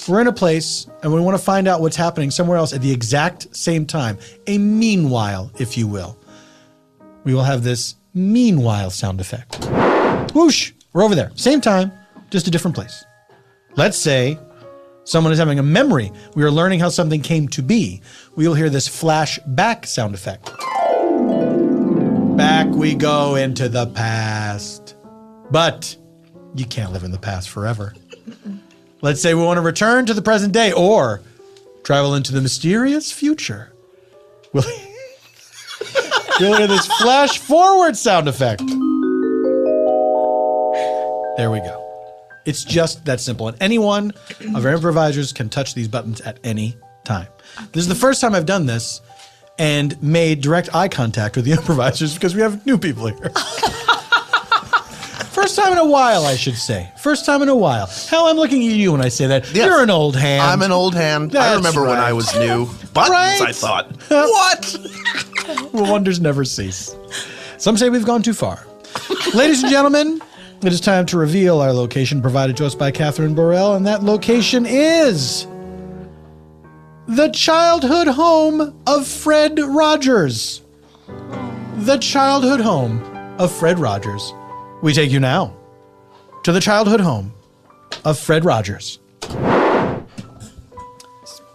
we're in a place and we want to find out what's happening somewhere else at the exact same time. A meanwhile, if you will. We will have this meanwhile sound effect. Whoosh! We're over there. Same time, just a different place. Let's say someone is having a memory. We are learning how something came to be. We will hear this flash back sound effect. Back we go into the past. But you can't live in the past forever. Let's say we want to return to the present day or travel into the mysterious future. We'll hear this flash forward sound effect. There we go. It's just that simple. And any one of our improvisers can touch these buttons at any time. This is the first time I've done this and made direct eye contact with the improvisers because we have new people here. First time in a while, I should say. First time in a while. Hell, I'm looking at you when I say that. Yes. You're an old hand. I'm an old hand. That's I remember when I was new. Buttons, Right. I thought. What? Wonders never cease. Some say we've gone too far. Ladies and gentlemen, it is time to reveal our location provided to us by Kathryn Borel, and that location is the childhood home of Fred Rogers. The childhood home of Fred Rogers. We take you now to the childhood home of Fred Rogers.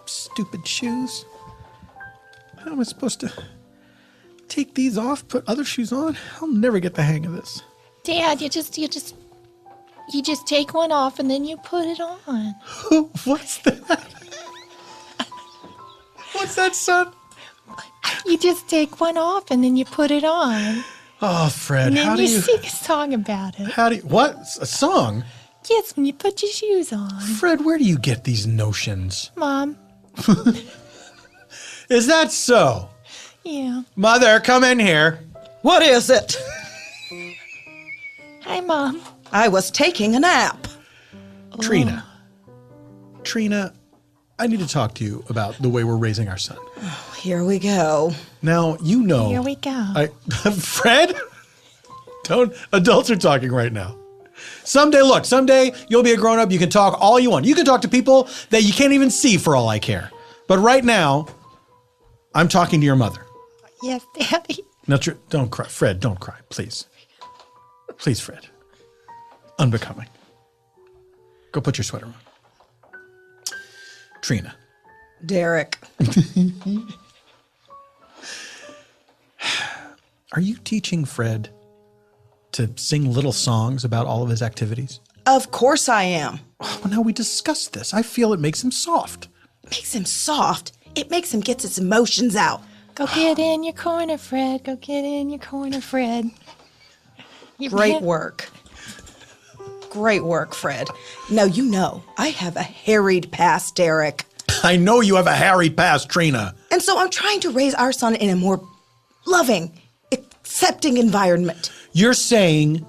Stupid shoes. How am I supposed to take these off, put other shoes on? I'll never get the hang of this. Dad, you just take one off and then you put it on. What's that? What's that, son? You just take one off and then you put it on. Oh, Fred, And how then do you you... sing a song about it. How do you... What? A song? Yes, when you put your shoes on. Fred, where do you get these notions? Mom. Is that so? Yeah. Mother, come in here. What is it? Hi, Mom. I was taking a nap. Trina. Trina, I need to talk to you about the way we're raising our son. Here we go. Now, you know... Here we go. Fred? Adults are talking right now. Someday you'll be a grown-up. You can talk all you want. You can talk to people that you can't even see for all I care. But right now, I'm talking to your mother. Yes, Daddy. Now, don't cry. Fred, don't cry, please. Please, Fred. Unbecoming. Go put your sweater on. Trina. Derek. Are you teaching Fred to sing little songs about all of his activities? Of course I am. Well, now we discussed this. I feel it makes him soft. Makes him soft. It makes him get his emotions out. Go get in your corner, Fred. Go get in your corner, Fred. Great work. Great work, Fred. Now, you know, I have a harried past, Derek. I know you have a harried past, Trina. And so I'm trying to raise our son in a more loving, accepting environment. You're saying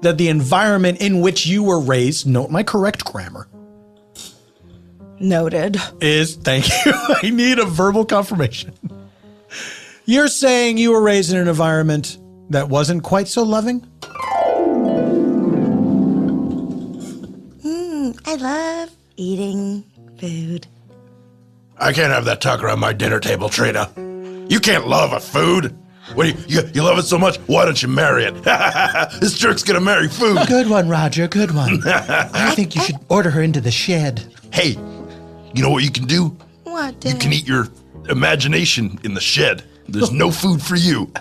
that the environment in which you were raised, note my correct grammar, Noted. thank you, I need a verbal confirmation. You're saying you were raised in an environment that wasn't quite so loving? I love eating food. I can't have that talk around my dinner table, Trina. You can't love a food. What, you love it so much? Why don't you marry it? This jerk's gonna marry food. Good one, Roger. Good one. I think you should order her into the shed. Hey, you know what you can do? What, Dad? You can eat your imagination in the shed. There's no food for you.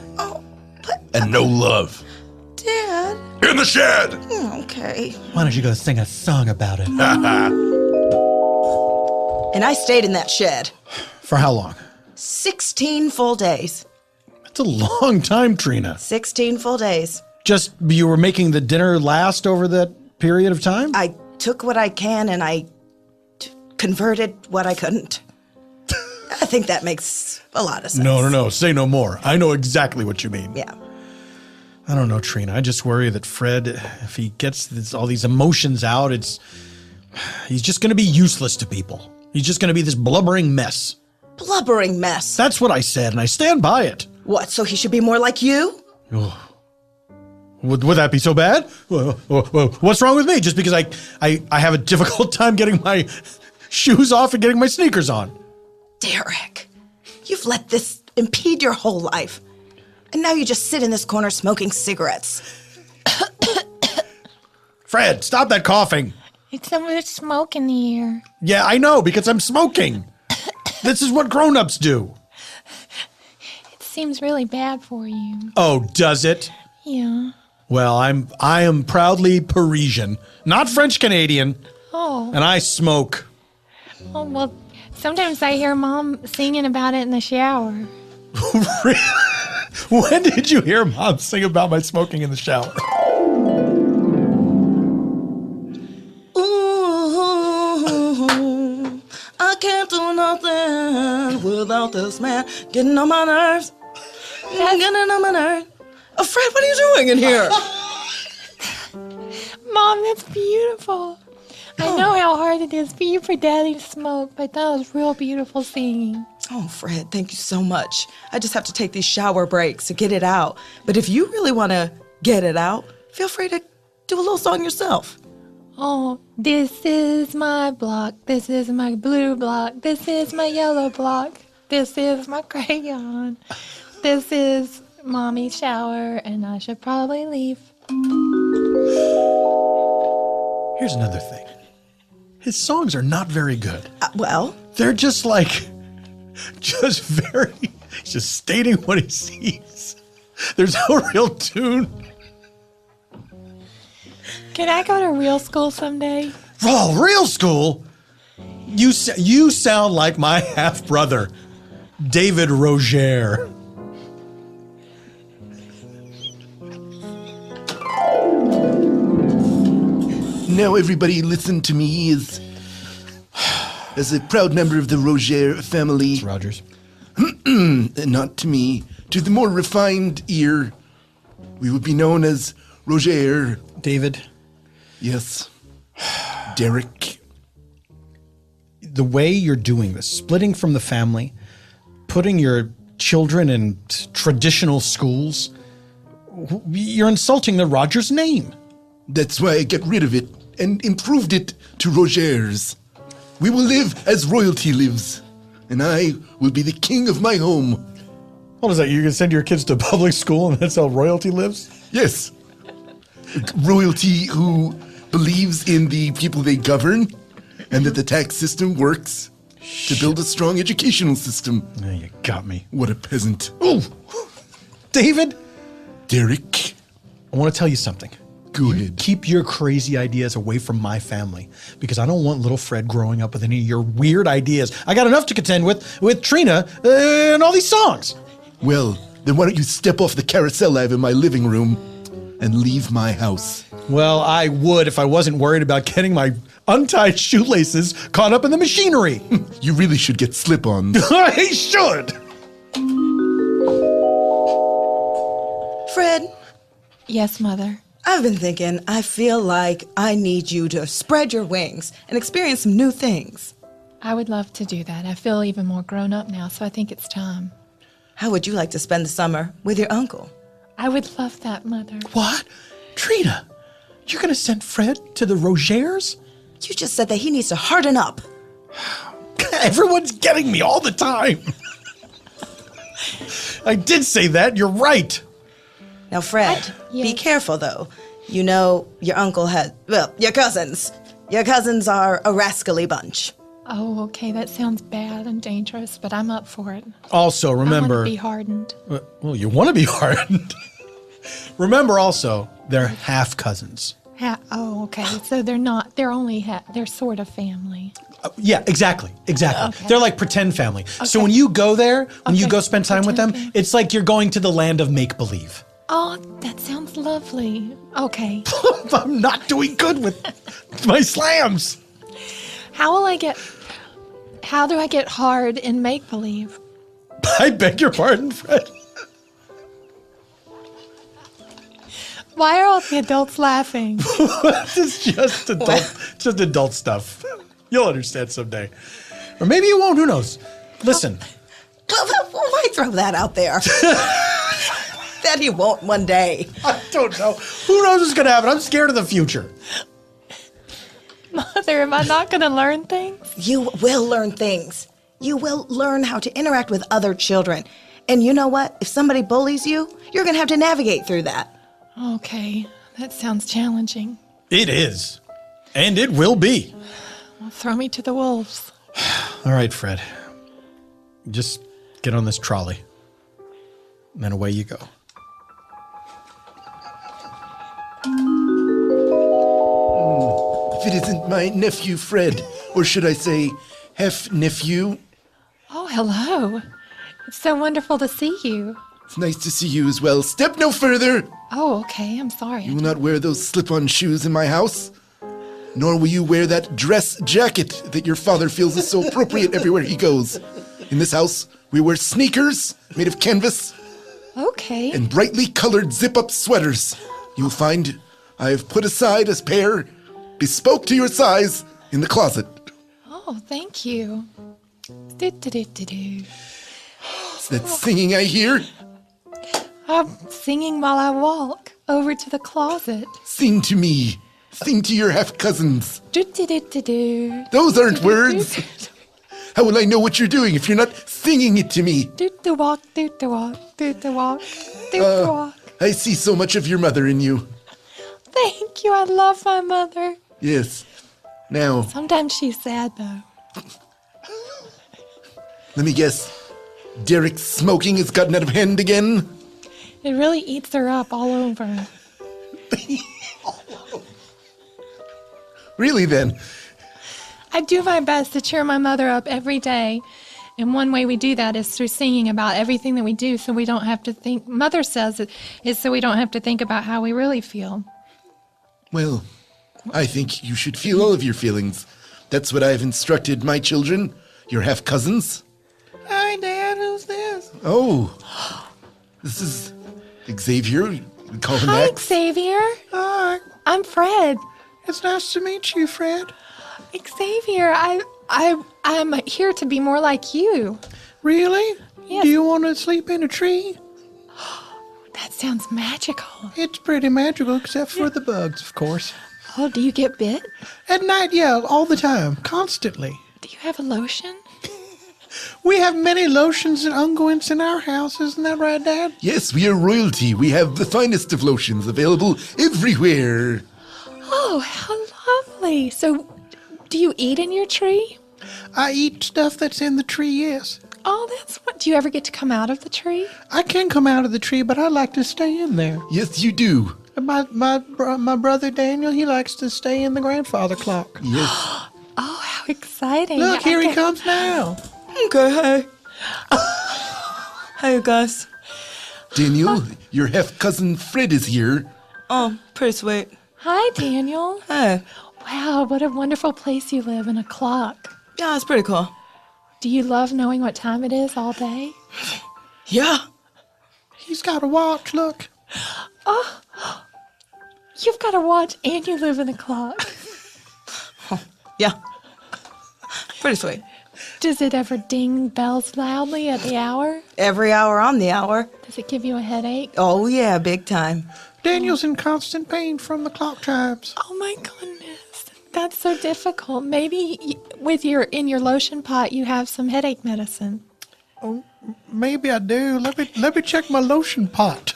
And no love. Dad. In the shed! Okay. Why don't you go sing a song about it? And I stayed in that shed. For how long? 16 full days. That's a long time, Trina. 16 full days. Just you were making the dinner last over that period of time? I took what I can and I converted what I couldn't. I think that makes a lot of sense. No. Say no more. I know exactly what you mean. Yeah. I don't know, Trina. I just worry that Fred, if he gets all these emotions out, he's just going to be useless to people. He's just going to be this blubbering mess. Blubbering mess. That's what I said, and I stand by it. What, so he should be more like you? Oh. Would that be so bad? Well, what's wrong with me? Just because I have a difficult time getting my shoes off and getting my sneakers on. Derek, you've let this impede your whole life. And now you just sit in this corner smoking cigarettes. Fred, stop that coughing. It's so much smoke in the air. Yeah, I know, because I'm smoking. This is what grown-ups do. It seems really bad for you. Oh, does it? Yeah. Well, I am proudly Parisian, not French Canadian, Oh. and I smoke. Oh, well, sometimes I hear Mom singing about it in the shower. When did you hear Mom sing about my smoking in the shower? Ooh, I can't do nothing without this man getting on my nerves. Getting on my nerves. Oh, Fred, what are you doing in here? Mom, that's beautiful. I know how hard it is for you for Daddy to smoke, but that was real beautiful singing. Oh, Fred, thank you so much. I just have to take these shower breaks to get it out. But if you really want to get it out, feel free to do a little song yourself. Oh, this is my block. This is my blue block. This is my yellow block. This is my crayon. This is Mommy's shower, and I should probably leave. Here's another thing. His songs are not very good. Well, They're just just stating what he sees. There's no real tune. Can I go to real school someday? Oh, real school? You sound like my half-brother, David Roger. Now everybody listen to me as a proud member of the Roger family. Rogers. Not to me. To the more refined ear, we would be known as Roger. David. Yes. Derek. The way you're doing this, splitting from the family, putting your children in traditional schools, you're insulting the Rogers name. That's why I got rid of it and improved it to Roger's. We will live as royalty lives, and I will be the king of my home. What is that? You're going to send your kids to public school and that's how royalty lives? Yes. Royalty who believes in the people they govern and that the tax system works to build a strong educational system. Oh, you got me. What a peasant. Oh, David, Derek, I want to tell you something. go ahead. Keep your crazy ideas away from my family because I don't want little Fred growing up with any of your weird ideas. I got enough to contend with Trina and all these songs. Well, then why don't you step off the carousel I have in my living room and leave my house? Well, I would if I wasn't worried about getting my untied shoelaces caught up in the machinery. You really should get slip-ons. I should. Fred, Yes, Mother. I've been thinking, I feel like I need you to spread your wings and experience some new things. I would love to do that. I feel even more grown up now, so I think it's time. How would you like to spend the summer with your uncle? I would love that, Mother. What? Trina, you're going to send Fred to the Rogers? You just said that he needs to harden up. Everyone's getting me all the time. I did say that. You're right. Now, Fred, be Yes. careful, though. You know, your uncle had, well, your cousins. Your cousins are a rascally bunch. Oh, okay. That sounds bad and dangerous, but I'm up for it. Also, I remember. want to be hardened. Well, you want to be hardened. Remember also, they're half cousins. Oh, okay. So they're only, they're sort of family. Yeah, exactly. Okay. They're like pretend family. So Okay. when you go there, when you Okay. go spend time with them, Pretend it's like you're going to the land of make-believe. Oh, that sounds lovely. Okay. I'm not doing good with my slams. How do I get hard in make-believe? I beg your pardon, Fred. Why are all the adults laughing? It's just adult stuff. You'll understand someday. Or maybe you won't, who knows? Listen. Well, why throw that out there? That he won't one day. I don't know. Who knows what's going to happen? I'm scared of the future. Mother, am I not going to learn things? You will learn things. You will learn how to interact with other children. And you know what? If somebody bullies you, you're going to have to navigate through that. Okay, that sounds challenging. It is. And it will be. Well, throw me to the wolves. All right, Fred. Just get on this trolley. And then away you go. If it isn't my nephew, Fred, or should I say, half-nephew, Oh, hello. It's so wonderful to see you. it's nice to see you as well. Step no further! Oh, okay, I'm sorry. You will not wear those slip-on shoes in my house, nor will you wear that dress jacket that your father feels is so appropriate everywhere he goes. In this house, we wear sneakers made of canvas Okay. and brightly colored zip-up sweaters. You'll find I have put aside a pair bespoke to your size in the closet. Oh, thank you. Do-do-do-do-do. Is that singing I hear? I'm singing while I walk over to the closet. Sing to me. Sing to your half-cousins. Do-do-do-do-do. Those aren't words. How will I know what you're doing if you're not singing it to me? Do-do-walk, do-do-walk, do-do-walk, do-do-walk. I see so much of your mother in you. Thank you, I love my mother. Yes. Now, Sometimes she's sad, though. let me guess. Derek's smoking has gotten out of hand again? It really eats her up all over. Really then? I do my best to cheer my mother up every day. And one way we do that is through singing about everything that we do so we don't have to think. Mother says it is so we don't have to think about how we really feel. Well, I think you should feel all of your feelings. That's what I've instructed my children, your half-cousins. Hi, Dad. Who's this? Oh, this is Xavier. We call him Hi, X. Xavier. Hi. I'm Fred. It's nice to meet you, Fred. Xavier, I'm here to be more like you. Really? Yes. Do you want to sleep in a tree? That sounds magical. It's pretty magical, except for the bugs, of course. Oh, do you get bit? At night, yeah, all the time, constantly. Do you have a lotion? We have many lotions and unguents in our house, isn't that right, Dad? Yes, we are royalty. We have the finest of lotions available everywhere. Oh, how lovely. So, do you eat in your tree? I eat stuff that's in the tree, yes. Oh, that's what. Do you ever get to come out of the tree? I can come out of the tree, but I like to stay in there. Yes, you do. And my brother Daniel, he likes to stay in the grandfather clock. Yes. Oh, how exciting. Look, here he Okay. comes now. Okay, hey. Hey, guys. Daniel, your half-cousin Fred is here. Oh, pretty sweet. Hi, Daniel. Hey. Wow, what a wonderful place you live in a clock. Yeah, it's pretty cool. Do you love knowing what time it is all day? Yeah. He's got a watch, look. You've got a watch and you live in a clock. Yeah. Pretty sweet. Does it ever ding bells loudly at the hour? Every hour on the hour. Does it give you a headache? Oh, yeah, big time. Daniel's in constant pain from the clock chimes. Oh my goodness. That's so difficult. Maybe in your lotion pot you have some headache medicine. Oh, maybe I do. Let me check my lotion pot.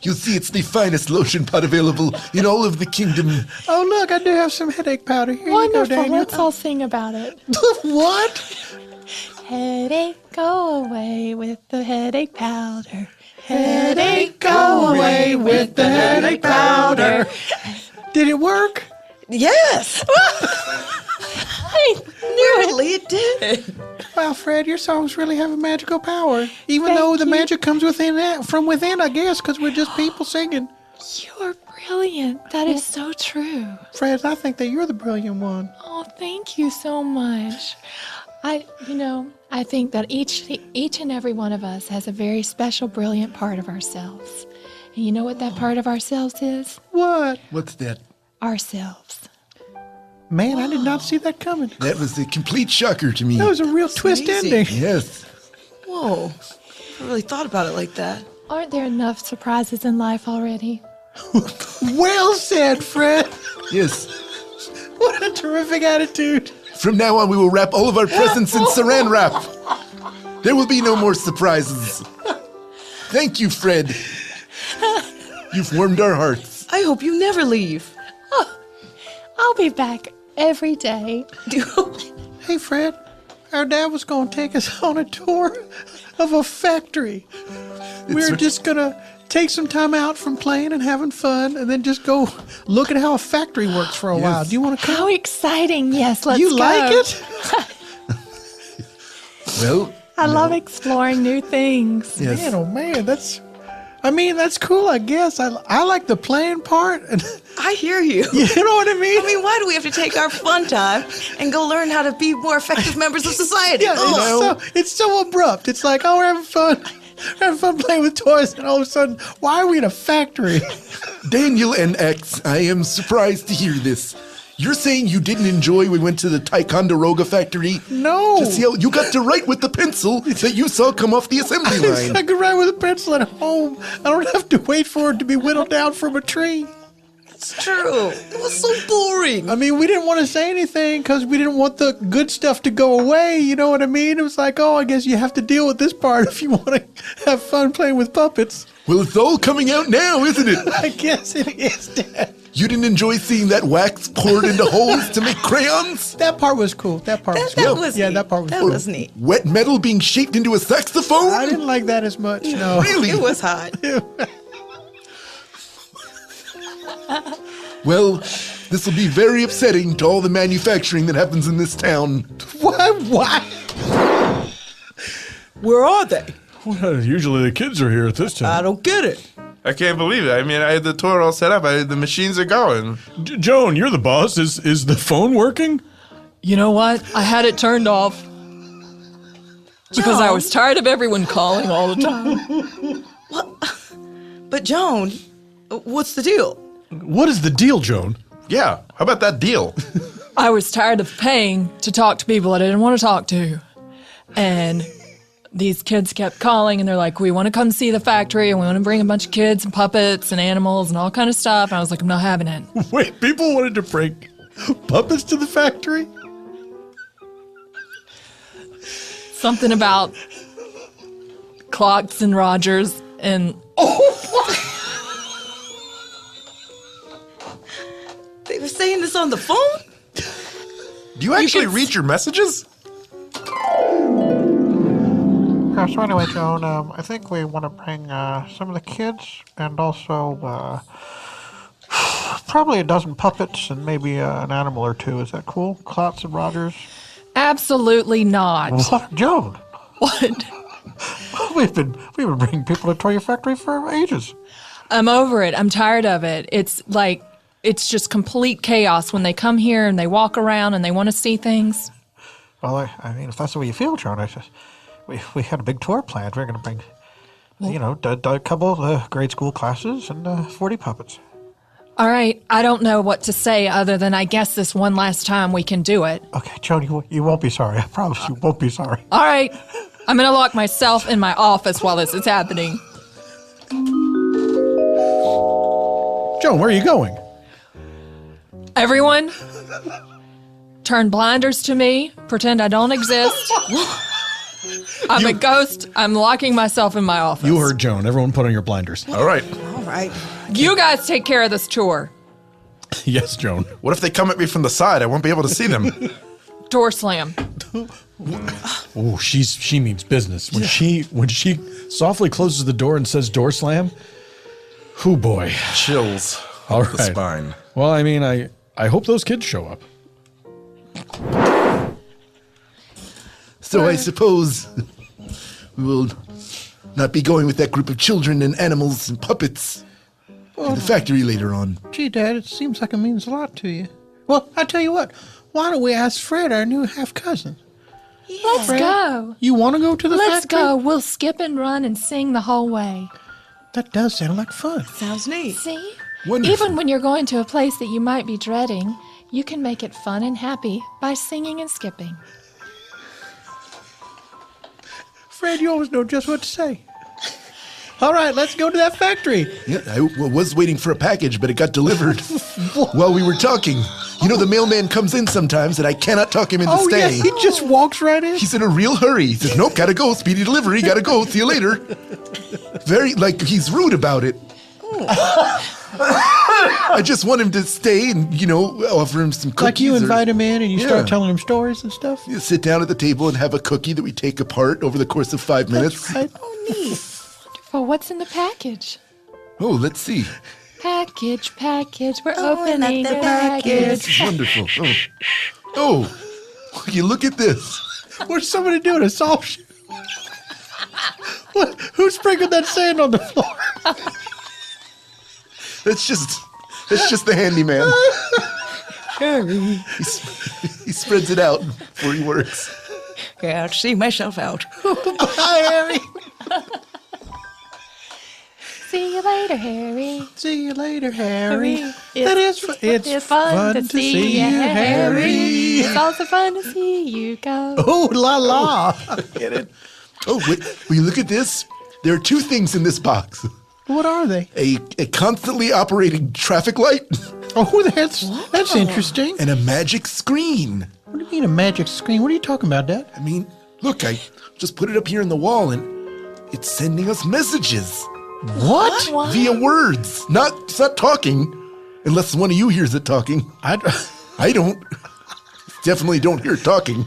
You see, it's the finest lotion pot available in all of the kingdom. Oh, look, I do have some headache powder. Here Wonderful. you go, Daniel. Let's all sing about it. What? Headache, go away with the headache powder. Headache, go away with the headache powder. Did it work? Yes. Apparently it did. Wow, Fred, your songs really have a magical power. Even though the magic comes from within, I guess, because we're just people singing. You're brilliant. That is so true. Fred, I think that you're the brilliant one. Oh, thank you so much. I think that each and every one of us has a very special, brilliant part of ourselves. And you know what that part of ourselves is? What? What's that? Ourselves. Man, I did not see that coming. That was a complete shocker to me. That was a real twist amazing. ending. Yes. Whoa. I really thought about it like that. Aren't there enough surprises in life already? Well said, Fred. Yes. What a terrific attitude. From now on, we will wrap all of our presents in saran wrap. There will be no more surprises. Thank you, Fred. You've warmed our hearts. I hope you never leave. I'll be back every day. Hey, Fred, our dad was going to take us on a tour of a factory. We're just going to take some time out from playing and having fun and then just go look at how a factory works for a while. Do you want to come? How exciting. Yes, let's go. You like it? Well, I love exploring new things. yes. Man, oh man, that's cool, I guess. I like the playing part. And I hear you. you know what I mean? I mean, why do we have to take our fun time and go learn how to be more effective members of society? Yeah, Ugh. it's so abrupt. It's like, oh, we're having fun. We're having fun playing with toys, and all of a sudden, why are we in a factory? Daniel and X, I am surprised to hear this. You're saying you didn't enjoy we went to the Ticonderoga factory? No. To see how you got to write with the pencil that you saw come off the assembly line. I could write with a pencil at home. I don't have to wait for it to be whittled down from a tree. It's true. It was so boring. I mean, we didn't want to say anything because we didn't want the good stuff to go away. You know what I mean? It was like, oh, I guess you have to deal with this part if you want to have fun playing with puppets. Well, it's all coming out now, isn't it? I guess it is, Dad. You didn't enjoy seeing that wax poured into holes to make crayons? That part was cool. That part was cool. That was Yeah, neat. that part was That cool. was neat. Wet metal being shaped into a saxophone? I didn't like that as much, no. Really? It was hot. Well, this will be very upsetting to all the manufacturing that happens in this town. What? Where are they? Well, usually the kids are here at this time. I don't get it. I can't believe it. I mean, I had the tour all set up. The machines are going. Joan, you're the boss. Is the phone working? You know what? I had it turned off because I was tired of everyone calling all the time. But Joan, what's the deal? What is the deal, Joan? Yeah, how about that deal? I was tired of paying to talk to people I didn't want to talk to. And these kids kept calling and they're like, we want to come see the factory and we want to bring a bunch of kids and puppets and animals and all kind of stuff. And I was like, I'm not having it. Wait, people wanted to bring puppets to the factory? Something about clocks and Rogers and... They were saying this on the phone? Do you actually read your messages? So anyway, Joan, I think we want to bring some of the kids and also probably a dozen puppets and maybe an animal or two. Is that cool? Clots and Rogers? Absolutely not. What? Joan? What? We've been bringing people to Toy Factory for ages. I'm over it. I'm tired of it. It's like, it's just complete chaos when they come here and they walk around and they want to see things. Well, I mean, if that's the way you feel, Joan, we had a big tour planned. We're going to bring, a couple of grade school classes and 40 puppets. All right. I don't know what to say other than I guess this one last time we can do it. Okay, Joan, you won't be sorry. I promise you won't be sorry. All right. I'm going to lock myself in my office while this is happening. Joan, where are you going? Everyone, turn blinders to me. Pretend I don't exist. I'm a ghost. I'm locking myself in my office. You heard Joan. Everyone put on your blinders. All right. All right. You guys take care of this chore. Yes, Joan. What if they come at me from the side? I won't be able to see them. Door slam. Oh, she means business. When she softly closes the door and says door slam, oh boy. Chills. All up the right. spine. Well, I mean, I hope those kids show up. So I suppose we will not be going with that group of children and animals and puppets to the factory later on. Gee, Dad, it seems like it means a lot to you. Well, I tell you what. Why don't we ask Fred, our new half-cousin? Let's Fred, go. You want to go to the Let's factory? go. We'll skip and run and sing the whole way. That does sound like fun. Sounds neat. See? Wonderful. Even when you're going to a place that you might be dreading, you can make it fun and happy by singing and skipping. Fred, you always know just what to say. All right, let's go to that factory. Yeah, I was waiting for a package, but it got delivered while we were talking. You know, the mailman comes in sometimes, and I cannot talk him into Oh, yeah, staying. he just walks right in. He's in a real hurry. He says, nope, gotta go, speedy delivery, gotta go, see you later. Very, like, he's rude about it. I just want him to stay and, you know, offer him some cookies. Like you or- invite him in and you Yeah. start telling him stories and stuff. You sit down at the table and have a cookie that we take apart over the course of 5 minutes. Right. Oh, neat. Wonderful. What's in the package? Oh, let's see. Package. We're Open up opening the the package. This is wonderful. Oh, you look at this. What's somebody doing? A soft shoe? What? Who sprinkled that sand on the floor? That's just the handyman. Harry. He spreads it out before he works. Can't see myself out. Hi, Harry. See you later, Harry. See you later, Harry. It's It's fun to see you, Harry. It's also fun to see you go. Oh, la la. Get it? Oh, wait, will you look at this? There are two things in this box. What are they? A constantly operating traffic light Oh, that's interesting. and a magic screen. What do you mean a magic screen? What are you talking about, Dad? I mean, look, I just put it up here in the wall and it's sending us messages What? via words. It's not talking, unless one of you hears it talking. I don't. Definitely don't hear it talking.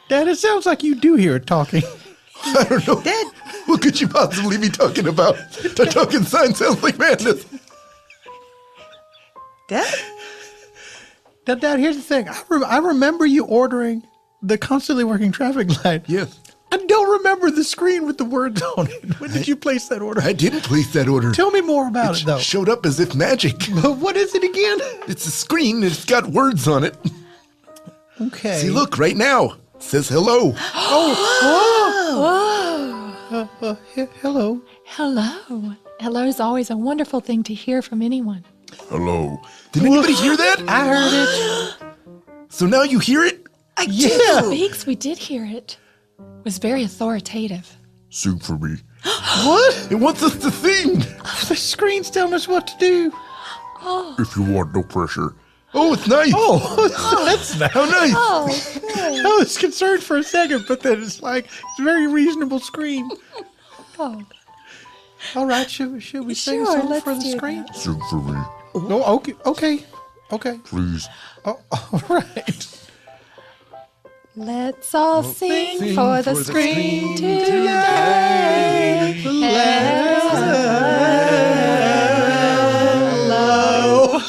Dad, it sounds like you do hear it talking. I don't know. Dad. What could you possibly be talking about? The talking sign sounds like madness. Dad? Dad, here's the thing. I remember you ordering the constantly working traffic light. Yes. I don't remember the screen with the words on it. When did you place that order? I didn't place that order. Tell me more about it, though. Showed up as if magic. What is it again? It's a screen and it's got words on it. Okay. See, look, right now. It says hello. Hello. Hello. Hello is always a wonderful thing to hear from anyone. Hello. Did anybody hear that? I heard it. So now you hear it? Yeah. Speaks, we did hear it. It was very authoritative. Sing for me. What? It wants us to sing. The screen's telling us what to do. If you want, no pressure. Oh, it's nice. Oh, that's nice. How nice. I was concerned for a second, but then it's like, it's a very reasonable screen. Oh, All right, should we sing Sure, a song let's for the do screen? Sing for me, Oh, okay. please. Oh, all right. let's all sing, sing for the for the screen screen today. Hello.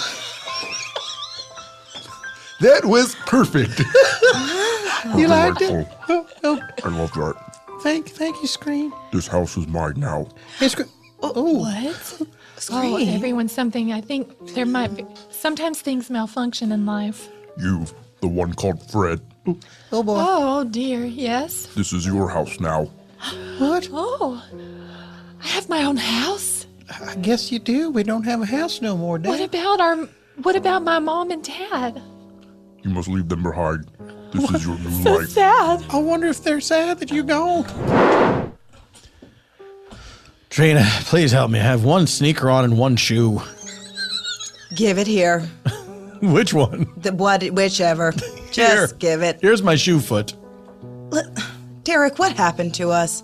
That was perfect. You liked it? Delightful. Oh, I love that. thank you, screen. This house is mine now. Hey, screen. Oh, What? Oh, everyone's something. I think there might be. Sometimes things malfunction in life. You, the one called Fred. oh boy. Oh dear, yes. This is your house now. What? Oh, I have my own house. I guess you do. We don't have a house no more, Dad. What about my mom and dad? You must leave them behind. This is your new So life. sad. I wonder if they're sad that you're gone. Trina, please help me. I have one sneaker on and one shoe. Give it here. Which one? Whichever. Just give it. Here's my shoe foot. Derek, what happened to us?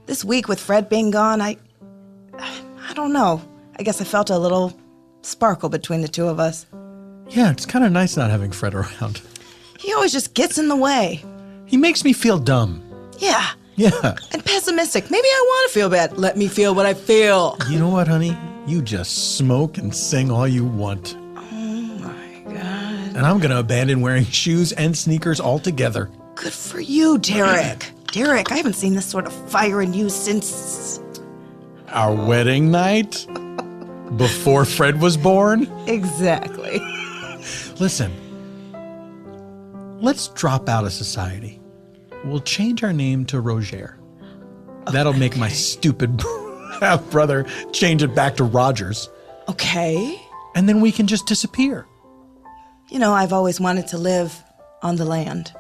This week with Fred being gone, I don't know. I guess I felt a little sparkle between the two of us. Yeah, it's kind of nice not having Fred around. He always just gets in the way. He makes me feel dumb. Yeah. Yeah. And pessimistic. Maybe I want to feel bad. Let me feel what I feel. You know what, honey? You just smoke and sing all you want. Oh, my God. And I'm going to abandon wearing shoes and sneakers altogether. Good for you, Derek. Derek, I haven't seen this sort of fire in you since... Our wedding night? Before Fred was born? Exactly. Listen, let's drop out of society. We'll change our name to Roger. That'll make my stupid half-brother change it back to Rogers. Okay. And then we can just disappear. You know, I've always wanted to live on the land.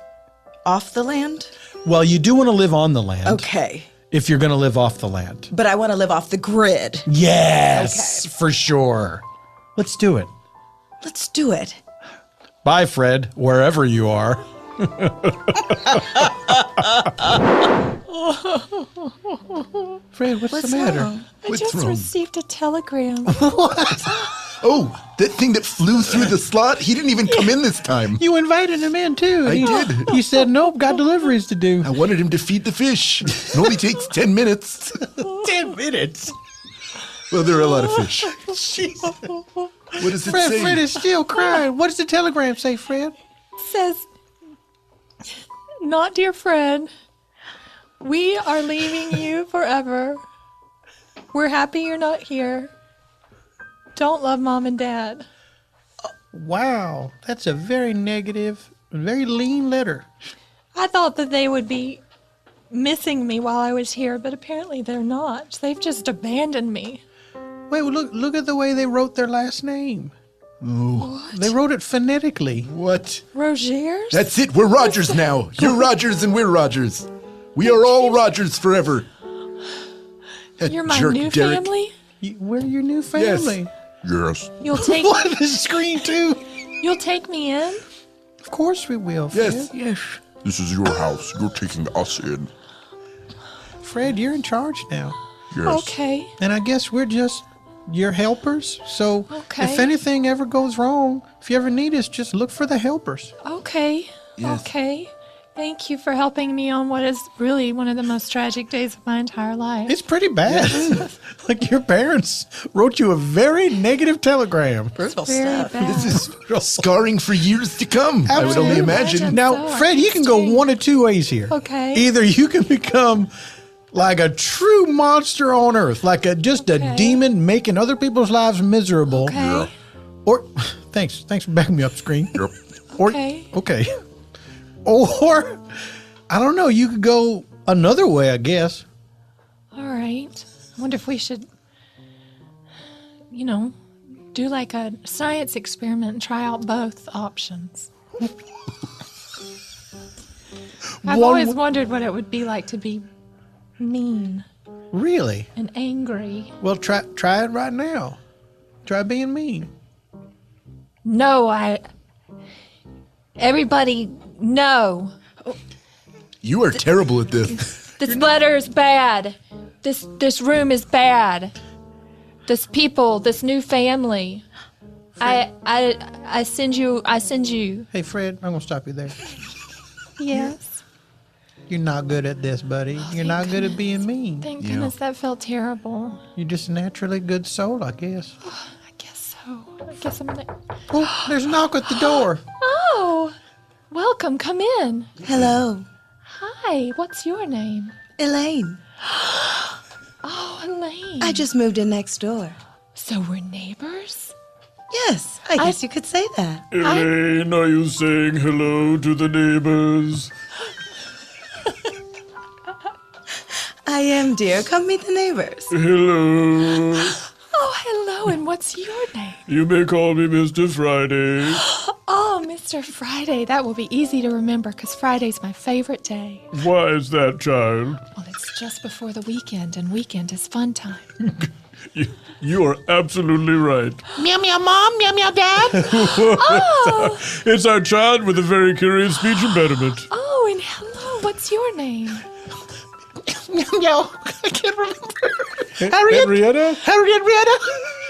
Off the land? Well, you do want to live on the land. Okay. If you're going to live off the land. But I want to live off the grid. Yes, for sure. Let's do it. Let's do it. Bye, Fred, wherever you are. Fred, what's the matter? wrong? I just received a telegram. What? Oh, that thing that flew through the slot? He didn't even come in this time. You invited him in, too. I did. He said, nope, got deliveries to do. I wanted him to feed the fish. It only takes 10 minutes. 10 minutes? Well, there are a lot of fish. Jeez. What does it Fred, say? Fred is still crying. What does the telegram say, Fred? It says, "Not dear Fred, we are leaving you forever. We're happy you're not here. Don't love Mom and Dad." Wow, that's a very negative, very lean letter. I thought that they would be missing me while I was here, but apparently they're not. They've just abandoned me. Wait, well, look at the way they wrote their last name. Oh. They wrote it phonetically. What? Rogers? That's it. We're Rogers now. You're Rogers and we're Rogers. We are all Rogers forever. That You're my jerk, new Derek. family? We're your new family. Yes. You'll take What? The screen, too? You'll take me in? Of course we will, Fred. Yes. Yes. This is your house. You're taking us in. Fred, you're in charge now. Yes. Okay. And I guess we're just your helpers. So Okay. if anything ever goes wrong, if you ever need us, just look for the helpers. Okay. Yes. Okay. Thank you for helping me on what is really one of the most tragic days of my entire life. It's pretty bad. Like your parents wrote you a very negative telegram. Brutal Very stuff. bad. This is scarring for years to come, I would only Absolutely. imagine. Now, So Fred, you can go artistic. one of two ways here. Okay. Either you can become like a true monster on earth, like just a Okay. demon making other people's lives miserable. Okay. Or thanks for backing me up, screen. Yep. Or, Okay. Or I don't know, you could go another way, I guess. All right. I wonder if we should, do like a science experiment and try out both options. I've always wondered what it would be like to be mean Really? and angry. Well, try it right now. Try being mean. No, everybody, no. You are terrible at this. This letter is bad. This room is bad. This people, this new family. I send you. Hey, Fred, I'm going to stop you there. Yes. You're not good at this, buddy. You're not good at being mean. Thank goodness that felt terrible. You're just a naturally good soul, I guess. I guess so. I guess I'm gonna. Oh, there's a knock at the door. Oh, welcome. Come in. Hello, Hi. What's your name? Elaine. Oh, Elaine. I just moved in next door. So we're neighbors? Yes, I guess you could say that. Elaine, are you saying hello to the neighbors? I am, dear. Come meet the neighbors. Hello. Oh, hello, and what's your name? You may call me Mr. Friday. Oh, Mr. Friday. That will be easy to remember because Friday's my favorite day. Why is that, child? Well, it's just before the weekend, and weekend is fun time. You are absolutely right. Meow meow mom, meow meow dad. Oh! It's our child with a very curious speech impediment. Oh, and hello, what's your name? Meow meow. I can't remember. Henrietta? Harriet Retta.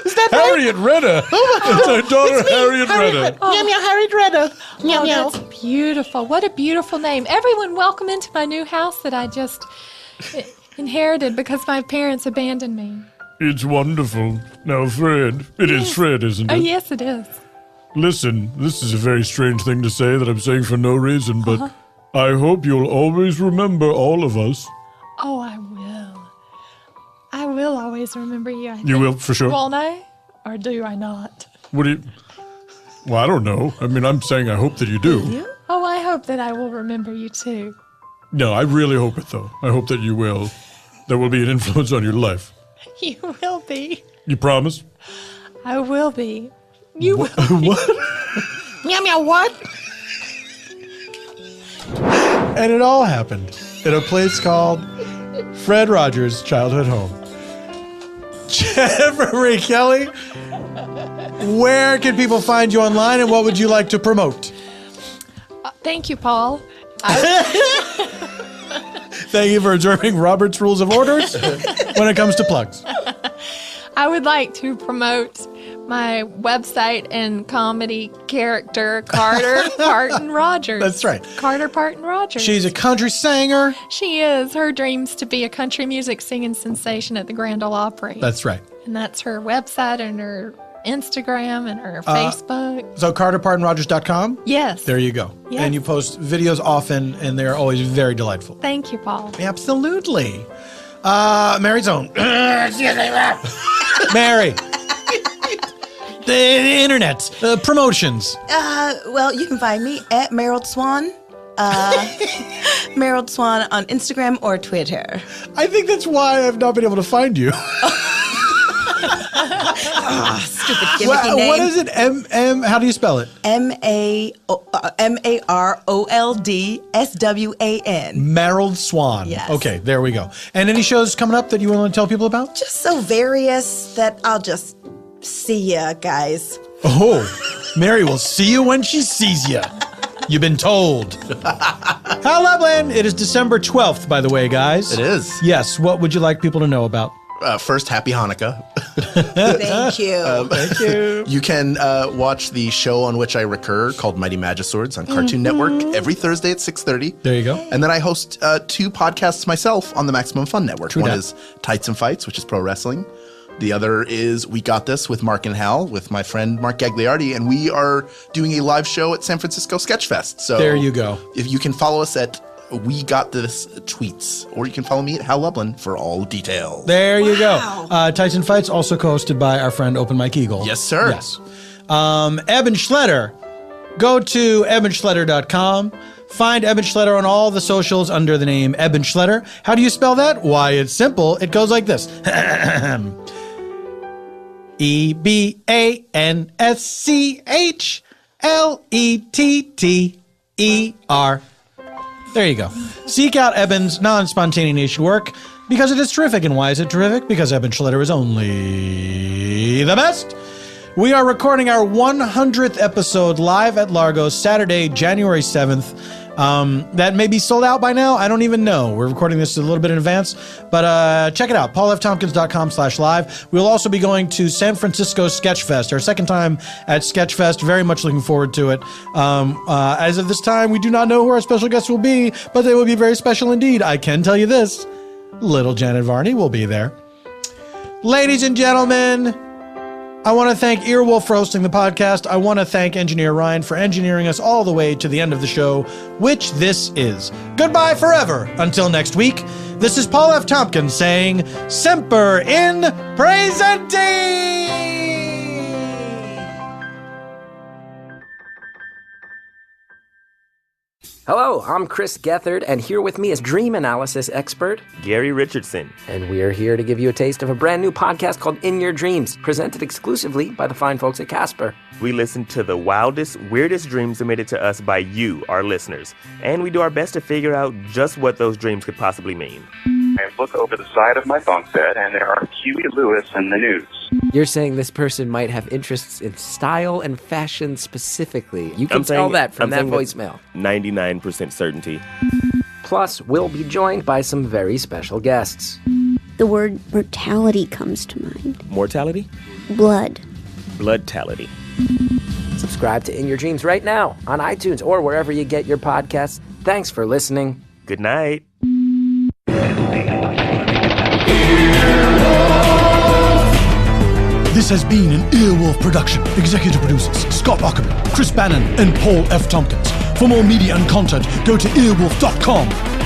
Is that right? Harriet Retta. It's our daughter, Harriet Retta. Meow meow Harriet Retta. Meow Oh, meow. that's beautiful. What a beautiful name. Everyone, welcome into my new house that I just inherited because my parents abandoned me. It's wonderful. Now, Fred, it is Fred, isn't it? Oh, yes, it is. Listen, this is a very strange thing to say that I'm saying for no reason, but I hope you'll always remember all of us. Oh, I will. I will always remember you. You will, for sure. Won't I? Or do I not? What do you... Well, I don't know. I mean, I'm saying I hope that you do. Oh, I hope that I will remember you too. No, I really hope it, though. I hope that you will. There will be an influence on your life. You will be. You promise? I will be. You will. What? Meow meow what? And it all happened at a place called Fred Rogers' Childhood Home. Jennifer Marie Kelley, where can people find you online and what would you like to promote? Thank you, Paul. Thank you for observing Robert's Rules of Orders when it comes to plugs. I would like to promote my website and comedy character, Carter Parton Rogers. That's right. Carter Parton Rogers. She's a country singer. She is. Her dreams to be a country music singing sensation at the Grand Ole Opry. That's right. And that's her website and her Instagram and her Facebook. So CarterPartonRogers.com? Yes. There you go. Yes. And you post videos often, and they're always very delightful. Thank you, Paul. Absolutely. Mary Sohn. Mary. The internet. Promotions. Well, you can find me at Meryl Swan. Meryl Swan on Instagram or Twitter. I think that's why I've not been able to find you. Stupid gimmicky name. What is it? How do you spell it? MaroldSwan. Meryl Swan. Yes. Okay, there we go. And any shows coming up that you want to tell people about? Just so various that I'll just see ya, guys. Oh, Mary will see you when she sees you. You've been told. Hal Lublin. It is December 12th, by the way, guys. It is. Yes. What would you like people to know about? First, happy Hanukkah. Thank you. Thank you. You can watch the show on which I recur called Mighty Magiswords on Cartoon Network every Thursday at 6:30. There you go. And then I host 2 podcasts myself on the Maximum Fun Network. One is Tights and Fights, which is pro wrestling. The other is We Got This with Mark and Hal with my friend Mark Gagliardi. And we are doing a live show at San Francisco Sketchfest. So there you go. If you can follow us at We Got This tweets, or you can follow me at Hal Lublin for all details. There you go. Tyson Fights, also co-hosted by our friend Open Mike Eagle. Yes, sir. Yes. Eban Schletter. Go to ebanschletter.com. Find Eban Schletter on all the socials under the name Eban Schletter. How do you spell that? Why, it's simple. It goes like this. EBANSCHLETTER. There you go. Seek out Eban's non-spontaneation work because it is terrific. And why is it terrific? Because Eban Schletter is only the best. We are recording our 100th episode live at Largo Saturday, January 7th. That may be sold out by now. I don't even know. We're recording this a little bit in advance, but check it out. paulftompkins.com/live. We'll also be going to San Francisco Sketchfest, our second time at Sketchfest. Very much looking forward to it. As of this time, we do not know who our special guests will be, but they will be very special indeed. I can tell you this. Little Janet Varney will be there. Ladies and gentlemen, I want to thank Earwolf for hosting the podcast. I want to thank Engineer Ryan for engineering us all the way to the end of the show, which this is. Goodbye forever until next week. This is Paul F. Tompkins saying, Semper in Praesente! Hello, I'm Chris Gethard, and here with me is dream analysis expert Gary Richardson. And we are here to give you a taste of a brand new podcast called In Your Dreams, presented exclusively by the fine folks at Casper. We listen to the wildest, weirdest dreams submitted to us by you, our listeners, and we do our best to figure out just what those dreams could possibly mean. I look over the side of my bunk bed, and there are Huey Lewis and the news. You're saying this person might have interests in style and fashion specifically. You can tell that from that voicemail. 99% certainty. Plus, we'll be joined by some very special guests. The word mortality comes to mind. Mortality? Blood. Bloodtality. Subscribe to In Your Dreams right now on iTunes or wherever you get your podcasts. Thanks for listening. Good night. This has been an Earwolf production. Executive producers Scott Ackerman, Chris Bannon, and Paul F. Tompkins. For more media and content, go to earwolf.com.